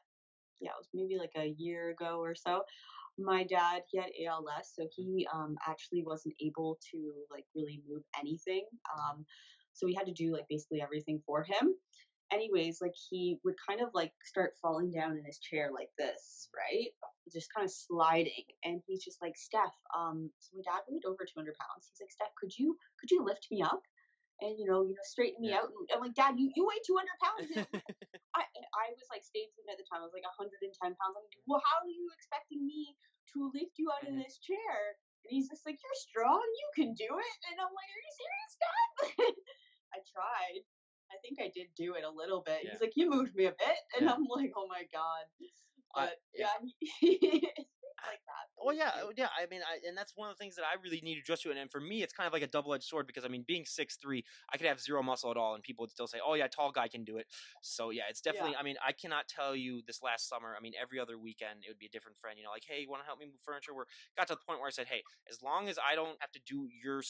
yeah, it was maybe like a year ago or so. My dad, he had ALS, so he actually wasn't able to like really move anything. So we had to do like basically everything for him. Anyways, like he would kind of like start falling down in his chair like this, right? Just kind of sliding. And he's just like, Steph, so my dad weighed over 200 pounds. He's like, Steph, could you lift me up? And straighten me Yeah. out. And I'm like, Dad, you weigh 200 pounds. I was like staging at the time. I was like 110 pounds. I'm like, well, how are you expecting me to lift you out of this chair? And he's just like, you're strong. You can do it. And I'm like, are you serious, Dad? I tried. I think I did do it a little bit. Yeah. He's like, you moved me a bit. And Yeah. I'm like, oh my God. But Yeah. it's like that. Well, yeah. I mean, and that's one of the things that I really need to adjust to. And for me, it's kind of like a double-edged sword because I mean, being 6'3", I could have zero muscle at all, and people would still say, "Oh yeah, tall guy can do it." So yeah, it's definitely. Yeah. I mean, I cannot tell you this last summer. I mean, every other weekend it would be a different friend. Like, hey, you want to help me move furniture? We're got to the point where I said, hey, as long as I don't have to do your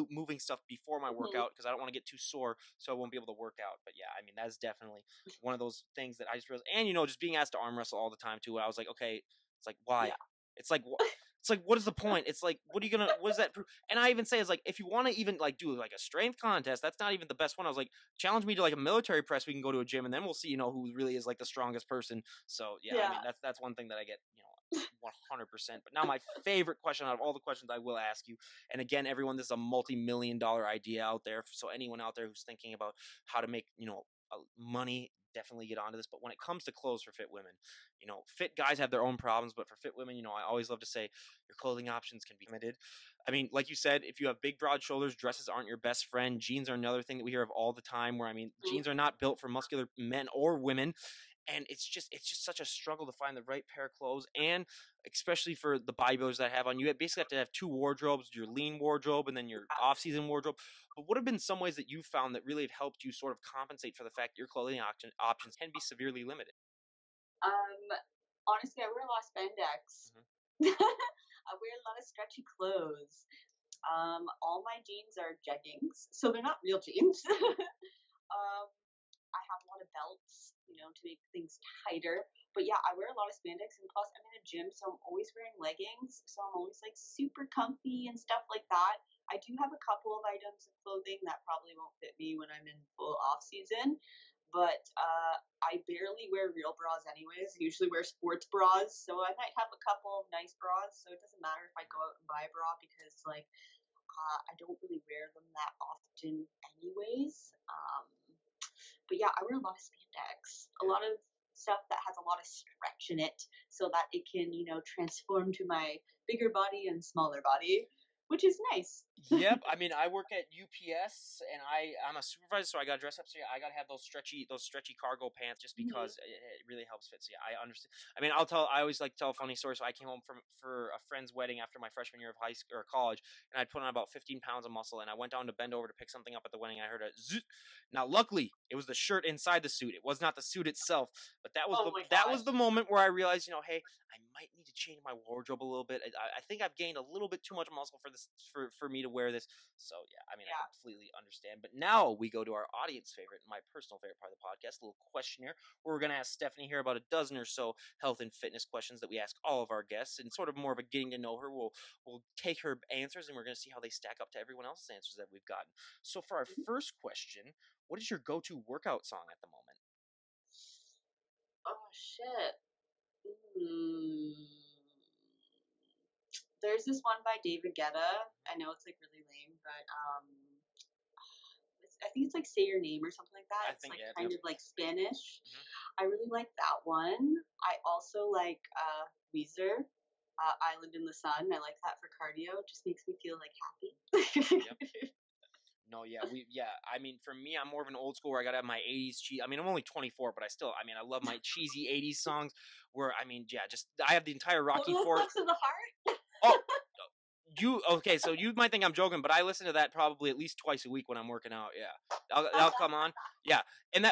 moving stuff before my workout because I don't want to get too sore, so I won't be able to work out. But yeah, I mean, that's definitely one of those things that I just realized. And just being asked to arm wrestle all the time too. I was like, okay, it's like why? Yeah. It's like what is the point? It's like what is that prove? And I even say it's like if you want to even like do like a strength contest, that's not even the best one. I was like, challenge me to like a military press, we can go to a gym and then we'll see who really is like the strongest person. So yeah. I mean that's one thing that I get 100%. But now my favorite question out of all the questions I will ask you, and again everyone, this is a multi-million-dollar idea out there, so anyone out there who's thinking about how to make money, definitely get onto this. But when it comes to clothes for fit women, fit guys have their own problems, but for fit women, I always love to say your clothing options can be limited. I mean, like you said, if you have big, broad shoulders, dresses aren't your best friend. Jeans are another thing that we hear of all the time where, I mean, jeans are not built for muscular men or women. And it's just such a struggle to find the right pair of clothes, and especially for the bodybuilders that have on, you basically have to have two wardrobes: your lean wardrobe and then your off-season wardrobe. But what have been some ways that you've found that really have helped you sort of compensate for the fact that your clothing options can be severely limited? Honestly, I wear a lot of spandex. I wear a lot of stretchy clothes. All my jeans are jeggings, so they're not real jeans. I have a lot of belts, to make things tighter. But yeah, I wear a lot of spandex, and plus I'm in a gym, so I'm always wearing leggings, so I'm always like super comfy and stuff like that. I do have a couple of items of clothing that probably won't fit me when I'm in full off season, but I barely wear real bras anyways. I usually wear sports bras, so I might have a couple of nice bras, so it doesn't matter if I go out and buy a bra because like I don't really wear them that often anyways. But yeah, I wear a lot of spandex, a lot of stuff that has a lot of stretch in it so that it can, transform to my bigger body and smaller body, which is nice. Yep. I mean, I work at UPS and I'm a supervisor, so I got to dress up. So yeah, I got to have those stretchy cargo pants just because it really helps fit. So yeah, I understand. I mean, I always like to tell a funny story. So I came home for a friend's wedding after my freshman year of high school or college, and I'd put on about 15 pounds of muscle, and I went down to bend over to pick something up at the wedding. And I heard a zzz. Now, luckily, it was the shirt inside the suit. It was not the suit itself, but that was the moment where I realized, hey, I might need to change my wardrobe a little bit. I think I've gained a little bit too much muscle for me to wear this. So yeah, I mean, I completely understand. But now we go to our audience favorite and my personal favorite part of the podcast, a little questionnaire where we're going to ask Stephanie here about a dozen or so health and fitness questions that we ask all of our guests, and sort of more of a getting to know her. We'll take her answers and we're going to see how they stack up to everyone else's answers that we've gotten. So for our first question, what is your go-to workout song at the moment? Oh shit. There's this one by David Guetta. I know it's like really lame, but I think it's like Say Your Name or something like that. It's like kind of like Spanish. I really like that one. I also like Weezer, Island in the Sun. I like that for cardio. It just makes me feel like happy. No, yeah, I mean, for me, I'm more of an old school where I gotta have my 80s cheese. I mean, I'm only 24, but I love my cheesy 80s songs where, I mean, yeah, I have the entire Rocky Flex Fort. of the Heart? Oh, Okay, so you might think I'm joking, but I listen to that probably at least twice a week when I'm working out. Yeah, I'll come on. Yeah,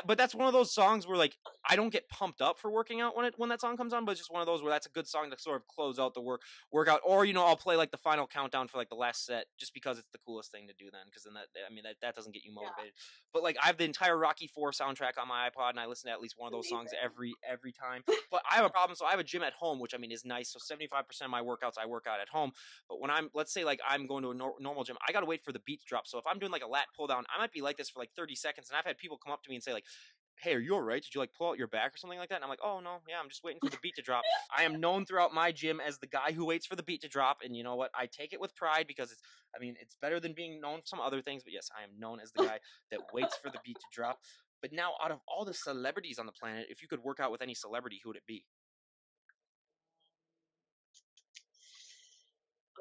but that's one of those songs where like I don't get pumped up for working out when that song comes on, but it's just one of those where that's a good song to sort of close out the workout. Or I'll play like the final countdown for like the last set just because it's the coolest thing to do then. Because then that doesn't get you motivated. Yeah. But like I have the entire Rocky IV soundtrack on my iPod, and I listen to at least one of those songs every time. But I have a problem. So I have a gym at home, which is nice. So 75% of my workouts I work out at home. But when let's say like I'm going to a normal gym, I gotta wait for the beat to drop. So if I'm doing like a lat pull down, I might be like this for like 30 seconds, and I've had people come up to me and say like, "Hey, are you all right? Did you like pull out your back or something like that?" And I'm like, "Oh no, yeah, I'm just waiting for the beat to drop." I am known throughout my gym as the guy who waits for the beat to drop, and you know what? I take it with pride because it's better than being known for some other things. But yes, I am known as the guy that waits for the beat to drop. But now, out of all the celebrities on the planet, if you could work out with any celebrity, who would it be?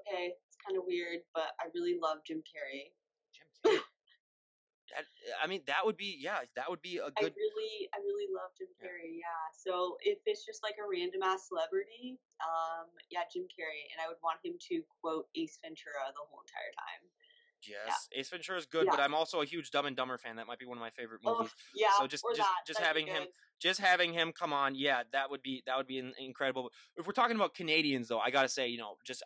Okay, it's kind of weird, but I really love Jim Carrey. Jim Carrey. That would be a good. I really love Jim Carrey. Yeah. So if it's just like a random ass celebrity, Jim Carrey, and I would want him to quote Ace Ventura the whole entire time. Yes, yeah. Ace Ventura is good, but I'm also a huge Dumb and Dumber fan. That might be one of my favorite movies. Yeah, so just having him come on, yeah, that would be incredible. If we're talking about Canadians, though, I gotta say,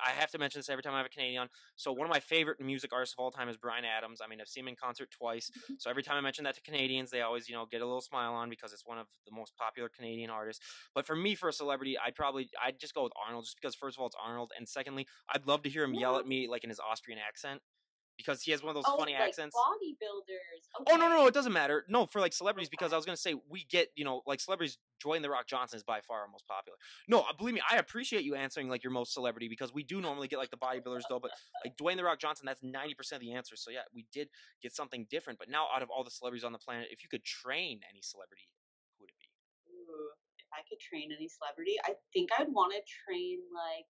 I have to mention this every time I have a Canadian on. So one of my favorite music artists of all time is Bryan Adams. I've seen him in concert twice. So every time I mention that to Canadians, they always, get a little smile on because it's one of the most popular Canadian artists. But for me, for a celebrity, I'd just go with Arnold, just because first of all it's Arnold, and secondly, I'd love to hear him yell at me like in his Austrian accent. Because he has one of those funny accents. Bodybuilders. Okay. Oh no, it doesn't matter. No, for like celebrities, because I was gonna say we get like celebrities. Dwayne the Rock Johnson is by far our most popular. No, believe me, I appreciate you answering like your most celebrity because we do normally get like the bodybuilders though, but like Dwayne the Rock Johnson, that's 90% of the answer. So yeah, we did get something different. But now, out of all the celebrities on the planet, if you could train any celebrity, who would it be? Ooh, if I could train any celebrity, I think I'd want to train like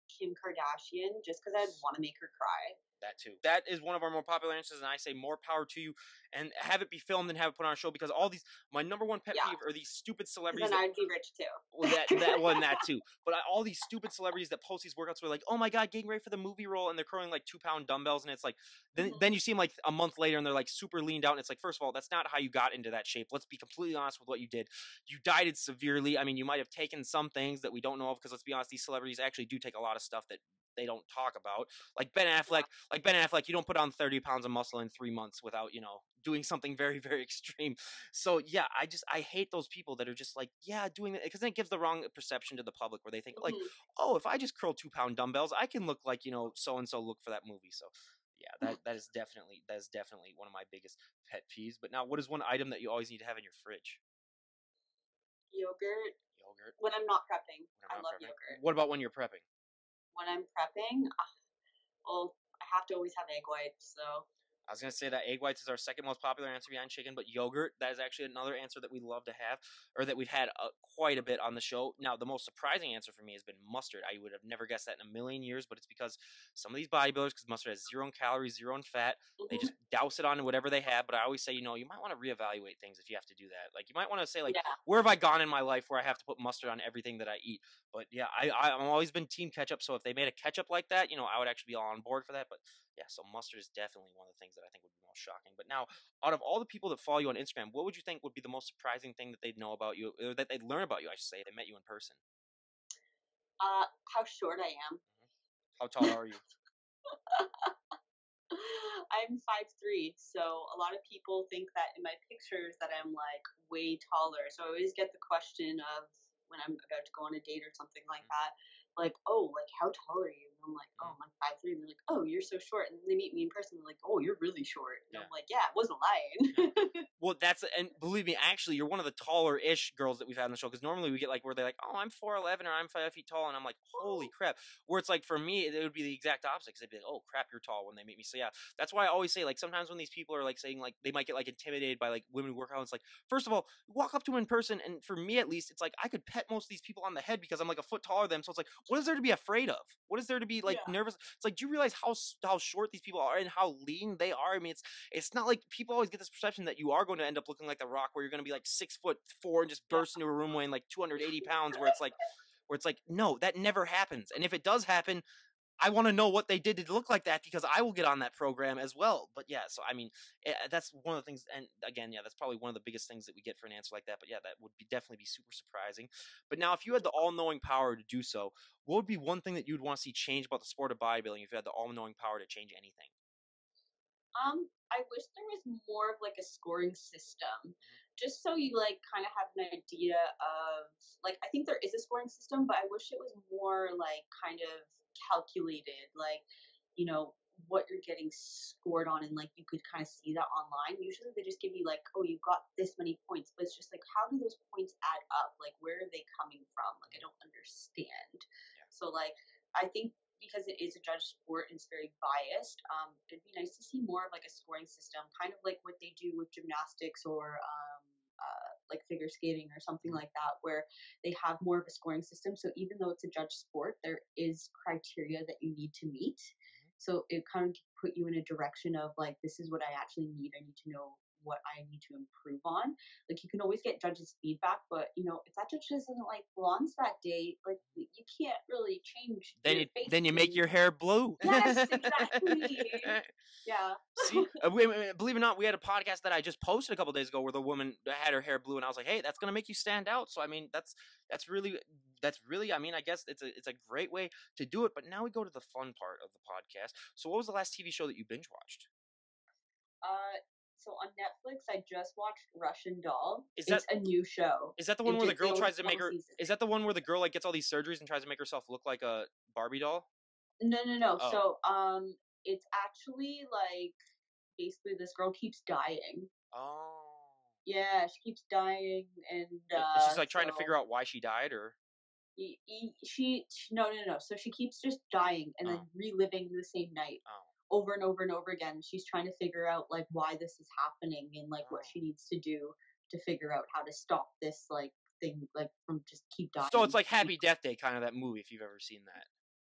Kim Kardashian just because I'd want to make her cry. That too. That is one of our more popular answers, and I say more power to you. And have it be filmed and have it put on a show because all these, my number one pet peeve are these stupid celebrities. Then I'd be rich too. Well, that too. But all these stupid celebrities that post these workouts were like, oh my god, getting ready for the movie role, and they're curling like 2-pound dumbbells, and it's like, then you see them like a month later, and they're like super leaned out, and it's like, first of all, that's not how you got into that shape. Let's be completely honest with what you did. You dieted severely. You might have taken some things that we don't know of because let's be honest, these celebrities actually do take a lot of stuff that they don't talk about. Like Ben Affleck, you don't put on 30 pounds of muscle in 3 months without, doing something very, very extreme. So yeah, I hate those people that are just like, yeah, doing it because it gives the wrong perception to the public where they think like, oh, if I just curl 2-pound dumbbells, I can look like, so and so look for that movie. So yeah, that is definitely one of my biggest pet peeves. But now, what is one item that you always need to have in your fridge? Yogurt. When I'm not prepping, I love yogurt. What about when you're prepping? When I'm prepping, well, I have to always have egg whites, so. I was going to say that egg whites is our second most popular answer behind chicken, but yogurt, that is actually another answer that we love to have, or that we've had quite a bit on the show. Now, the most surprising answer for me has been mustard. I would have never guessed that in a million years, but it's because some of these bodybuilders, because mustard has 0 calories, 0 fat, they just douse it on whatever they have. But I always say, you might want to reevaluate things if you have to do that. Like, you might want to say, like, where have I gone in my life where I have to put mustard on everything that I eat? But yeah, I've always been team ketchup, so if they made a ketchup like that, I would actually be all on board for that. But yeah, so mustard is definitely one of the things that I think would be most shocking. But now, out of all the people that follow you on Instagram, what would you think would be the most surprising thing that they'd know about you, or that they'd learn about you, I should say, if they met you in person? How short I am. How tall are you? I'm 5'3", so a lot of people think that in my pictures that I'm like way taller. So I always get the question of when I'm about to go on a date or something like that, like, oh, like how tall are you? And I'm like, oh, I'm like 5'3", and they're like, oh, you're so short. And then they meet me in person, and they're like, oh, you're really short. And I'm like, yeah, I wasn't lying. Well, and believe me, actually, you're one of the taller-ish girls that we've had on the show, because normally we get like where they're like, oh, I'm 4'11" or I'm 5 feet tall, and I'm like, holy crap. Where it's like for me, it would be the exact opposite, because they'd be like, oh crap, you're tall when they meet me. So yeah, that's why I always say, like, sometimes when these people are like saying like they might get like intimidated by like women who work out, it's like, first of all, walk up to them in person, and for me at least, it's like I could pet most of these people on the head because I'm like a foot taller than them. So it's like, what is there to be afraid of? What is there to be like nervous? It's like, do you realize how short these people are and how lean they are? I mean, it's not like people always get this perception that you are going to end up looking like The Rock, where you're going to be like 6'4" and just burst into a room weighing like 280 pounds, where it's like, no, that never happens. And if it does happen, I want to know what they did to look like that because I will get on that program as well. But yeah, so I mean, that's one of the things. And again, yeah, that's probably one of the biggest things that we get for an answer like that. But yeah, that would definitely be super surprising. But now, if you had the all-knowing power to do so, what would be one thing that you'd want to see change about the sport of bodybuilding if you had the all-knowing power to change anything? I wish there was more of like a scoring system, just so you like kind of have an idea of like I think there is a scoring system, but I wish it was more like kind of calculated, like you know what you're getting scored on, and like you could kind of see that online. Usually they just give you like, oh, you got this many points, but it's just like how do those points add up? Like where are they coming from? Like I don't understand. So like I think because it is a judge sport and it's very biased, it'd be nice to see more of like a scoring system, kind of like what they do with gymnastics or like figure skating or something like that, where they have more of a scoring system. So even though it's a judge sport, there is criteria that you need to meet. So it kind of put you in a direction of like, this is what I actually need. I need to know what I need to improve on. Like you can always get judges' feedback, but you know, if that judge isn't like bronze that day, like you can't really change your face. Then you make your hair blue. Yes, exactly. Yeah. See, believe it or not, we had a podcast that I just posted a couple days ago where the woman had her hair blue, and I was like, "Hey, that's gonna make you stand out." So I mean, that's really I mean, I guess it's a great way to do it. But now we go to the fun part of the podcast. So, what was the last TV show that you binge watched? So on Netflix, I just watched Russian Doll. Is It's a new show. that the one where the girl tries to make her? Season. Is that the one where the girl like gets all these surgeries and tries to make herself look like a Barbie doll? No. Oh. So it's actually like basically this girl keeps dying. Oh. Yeah, she keeps dying, and she's like trying to figure out why she died, or she no. So she keeps just dying and then reliving the same night over and over and over again. She's trying to figure out like why this is happening and like what she needs to do to figure out how to stop this like thing like from just keep dying. So it's like Happy Death Day, kind of that movie, if you've ever seen that.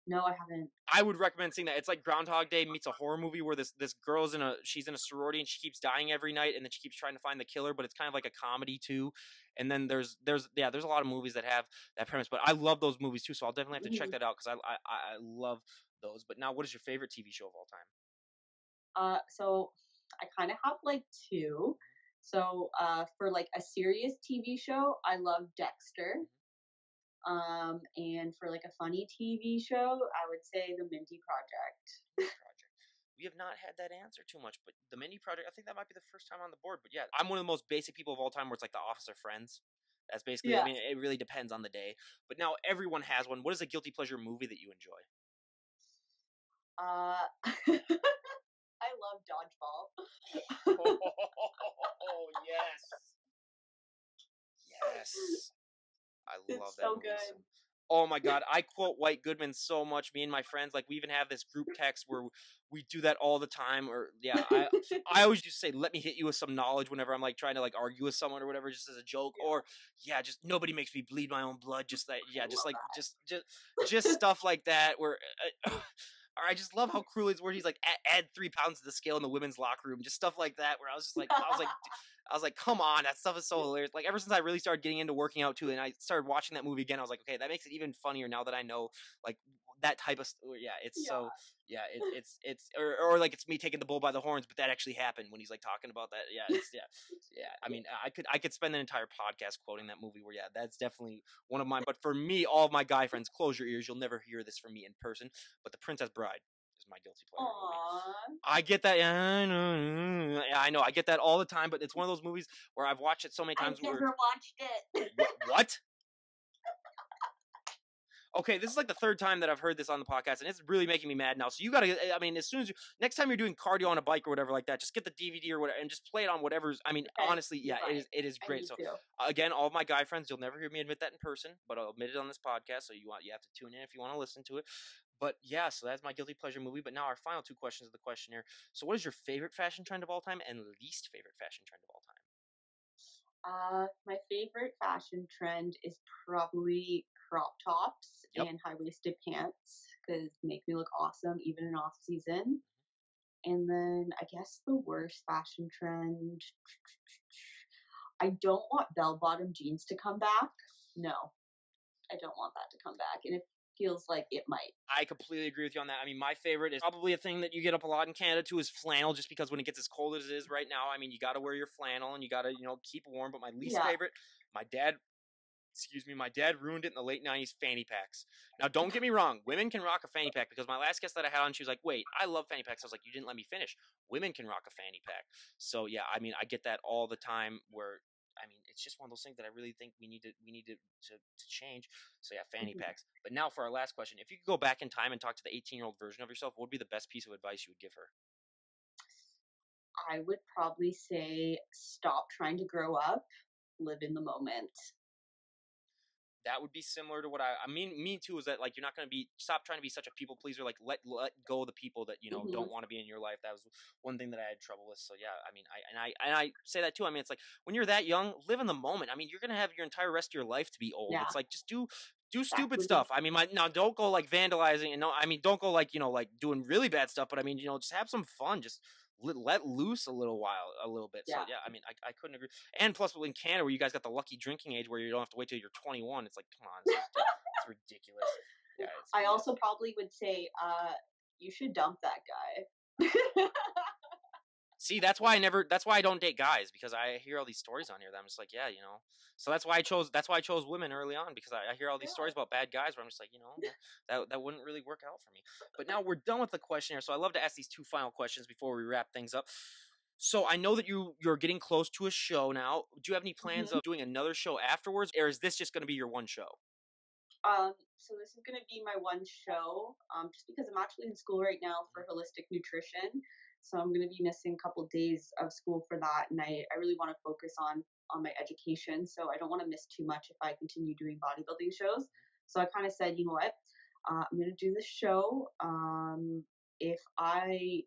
No, I haven't. I would recommend seeing that. It's like Groundhog Day meets a horror movie where this girl's she's in a sorority and she keeps dying every night, and then she keeps trying to find the killer, but it's kind of like a comedy too. And then there's a lot of movies that have that premise, but I love those movies too, so I'll definitely have to check that out because I love those. But now, what is your favorite TV show of all time? So I kind of have like two. So for like a serious TV show, I love Dexter. And for like a funny TV show, I would say The Mindy Project. We have not had that answer too much, but The Mindy Project, I think that might be the first time on the board. But yeah, I'm one of the most basic people of all time where it's like The Office or Friends. That's basically, I mean, it really depends on the day. But now everyone has one. What is a guilty pleasure movie that you enjoy? I love Dodgeball. Oh, yes. Yes. I love that so movie. Good. Oh my God, I quote White Goodman so much. Me and my friends, like we even have this group text where we do that all the time. Or yeah, I always used to say, "Let me hit you with some knowledge" whenever I'm like trying to like argue with someone or whatever, just as a joke. Yeah. Or yeah, just nobody makes me bleed my own blood. Just that, yeah, just like just stuff like that. Where I just love how cruel it's where he's like add 3 pounds to the scale in the women's locker room, just stuff like that. Where I was like, come on, that stuff is so hilarious. Like ever since I really started getting into working out too, and I started watching that movie again, I was like, okay, that makes it even funnier now that I know like that type of so it's or like it's me taking the bull by the horns, but that actually happened when he's like talking about that. Yeah. I mean, I could spend an entire podcast quoting that movie. Where that's definitely one of mine. But for me, all of my guy friends, close your ears. You'll never hear this from me in person. But The Princess Bride is my guilty pleasure movie. I get that. I know. I get that all the time. But it's one of those movies where I've watched it so many times. I've never watched it. What? Okay, this is like the 3rd time that I've heard this on the podcast, and it's really making me mad now. So you gotta, I mean, as soon as next time you're doing cardio on a bike or whatever like that, just get the DVD or whatever and just play it on whatever's. I mean, honestly, yeah, it is great. So again, all of my guy friends, you'll never hear me admit that in person, but I'll admit it on this podcast. So you have to tune in if you want to listen to it. But yeah, so that's my guilty pleasure movie. But now our final 2 questions of the questionnaire. So what is your favorite fashion trend of all time and least favorite fashion trend of all time? My favorite fashion trend is probably crop tops and high-waisted pants because make me look awesome even in off season. And then I guess the worst fashion trend, I don't want bell-bottom jeans to come back. No, I don't want that to come back. And if feels like it might. I completely agree with you on that. I mean, my favorite is probably a thing that you get up a lot in Canada too is flannel, just because when it gets as cold as it is right now, I mean, you got to wear your flannel and you got to, keep warm. But my least Yeah. favorite, my dad, my dad ruined it in the late 90s, fanny packs. Now, don't get me wrong, women can rock a fanny pack because my last guest that I had on, she was like, wait, I love fanny packs. I was like, you didn't let me finish. Women can rock a fanny pack. So, yeah, I mean, I get that all the time where, I mean, it's just one of those things that I really think we need to change. So, yeah, fanny Mhm. packs. But now for our last question. If you could go back in time and talk to the 18-year-old version of yourself, what would be the best piece of advice you would give her? I would probably say stop trying to grow up, live in the moment. That would be similar to what I mean. Me too. Is that like you're not going to stop trying to be such a people pleaser? Like let go of the people that Hmm. don't want to be in your life. That was one thing that I had trouble with. So yeah, I mean, I say that too. I mean, it's like when you're that young, live in the moment. I mean, you're gonna have your entire rest of your life to be old. Yeah, It's like just do stupid exactly. stuff. I mean, now don't go like vandalizing and no, I mean don't go like like doing really bad stuff. But I mean, just have some fun. Just let loose a little bit. So Yeah. yeah, I mean, I couldn't agree. And plus, in Canada, where you guys got the lucky drinking age, where you don't have to wait till you're 21, it's like, come on, it's ridiculous. Yeah, it's I BS. also probably would say, you should dump that guy. See, that's why I never. That's why I don't date guys because I hear all these stories on here that I'm just like, yeah, So that's why I chose. That's why I chose women early on because I hear all these stories Yeah. about bad guys where I'm just like, that wouldn't really work out for me. But now we're done with the questionnaire, so I love to ask these two final questions before we wrap things up. So I know that you're getting close to a show now. Do you have any plans Hmm. of doing another show afterwards, or is this just going to be your one show? So this is gonna be my one show, just because I'm actually in school right now for holistic nutrition. So I'm gonna be missing a couple days of school for that, and I really want to focus on my education. So I don't want to miss too much if I continue doing bodybuilding shows. So I kind of said, you know what, I'm gonna do this show. If I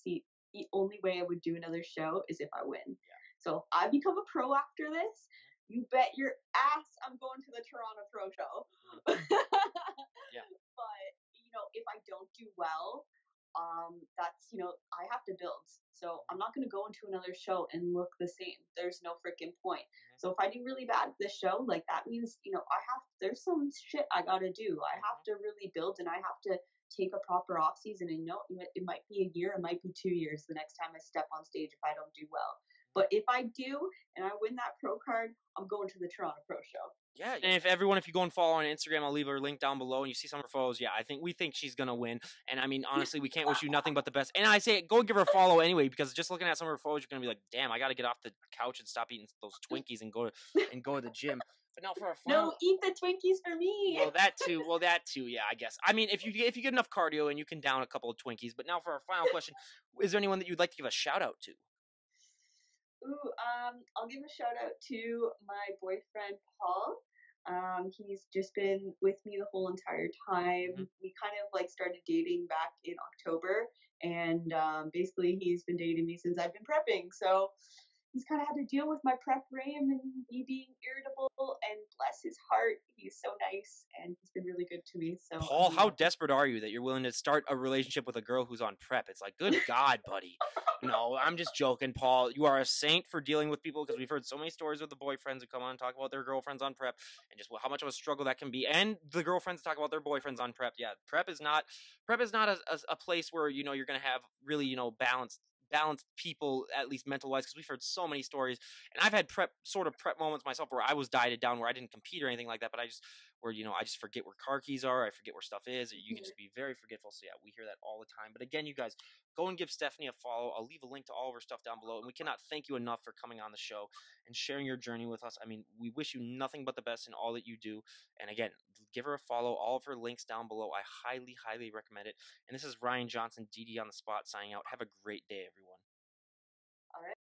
see the only way I would do another show is if I win. So if I become a pro after this, you bet your ass I'm going to the Toronto Pro Show. Yeah. But if I don't do well, that's I have to build. So I'm not going to go into another show and look the same. There's no freaking point. So if I do really bad at this show, like that means there's some shit I got to do. I have to really build, and I have to take a proper off season. And it might be a year, it might be 2 years the next time I step on stage if I don't do well. But if I do and I win that pro card, I'm going to the Toronto Pro Show. Yeah, and if you go and follow on Instagram, I'll leave her link down below, and you see some of her photos. Yeah, we think she's gonna win, and I mean, honestly, we can't wish you nothing but the best. And I say, go give her a follow anyway, because just looking at some of her photos, you're gonna be like, damn, I gotta get off the couch and stop eating those Twinkies and go to the gym. But now for a final, No, eat the Twinkies for me. well, that too. Well, that too. Yeah, I guess. I mean, if you get enough cardio and you can down a couple of Twinkies. But now for our final question, is there anyone that you'd like to give a shout out to? Ooh, I'll give a shout out to my boyfriend Paul. He's just been with me the whole entire Mm-hmm. time. We kind of like started dating back in October, and basically he's been dating me since I've been prepping. So he's kind of had to deal with my prep RAM and me being irritable. And bless his heart, he's so nice and he's been really good to me. So I'm Paul, really how happy. desperate are you that you're willing to start a relationship with a girl who's on prep? It's like, good God, buddy. No, I'm just joking, Paul. You are a saint for dealing with people because we've heard so many stories with the boyfriends who come on and talk about their girlfriends on prep and just how much of a struggle that can be. And the girlfriends talk about their boyfriends on prep. Yeah, prep is not a place where you're going to have really balanced people, at least mental wise, because we've heard so many stories, and I've had prep moments myself where I was dieted down, where I didn't compete or anything like that, but I just forget where car keys are, I forget where stuff is, you can just be very forgetful. So yeah, we hear that all the time. But again, you guys, go and give Stefanie a follow. I'll leave a link to all of her stuff down below, and we cannot thank you enough for coming on the show and sharing your journey with us. I mean, we wish you nothing but the best in all that you do. And again, give her a follow. All of her links down below. I highly recommend it. And this is Ryan Johnson, DD on the spot, signing out. Have a great day, everyone. All right.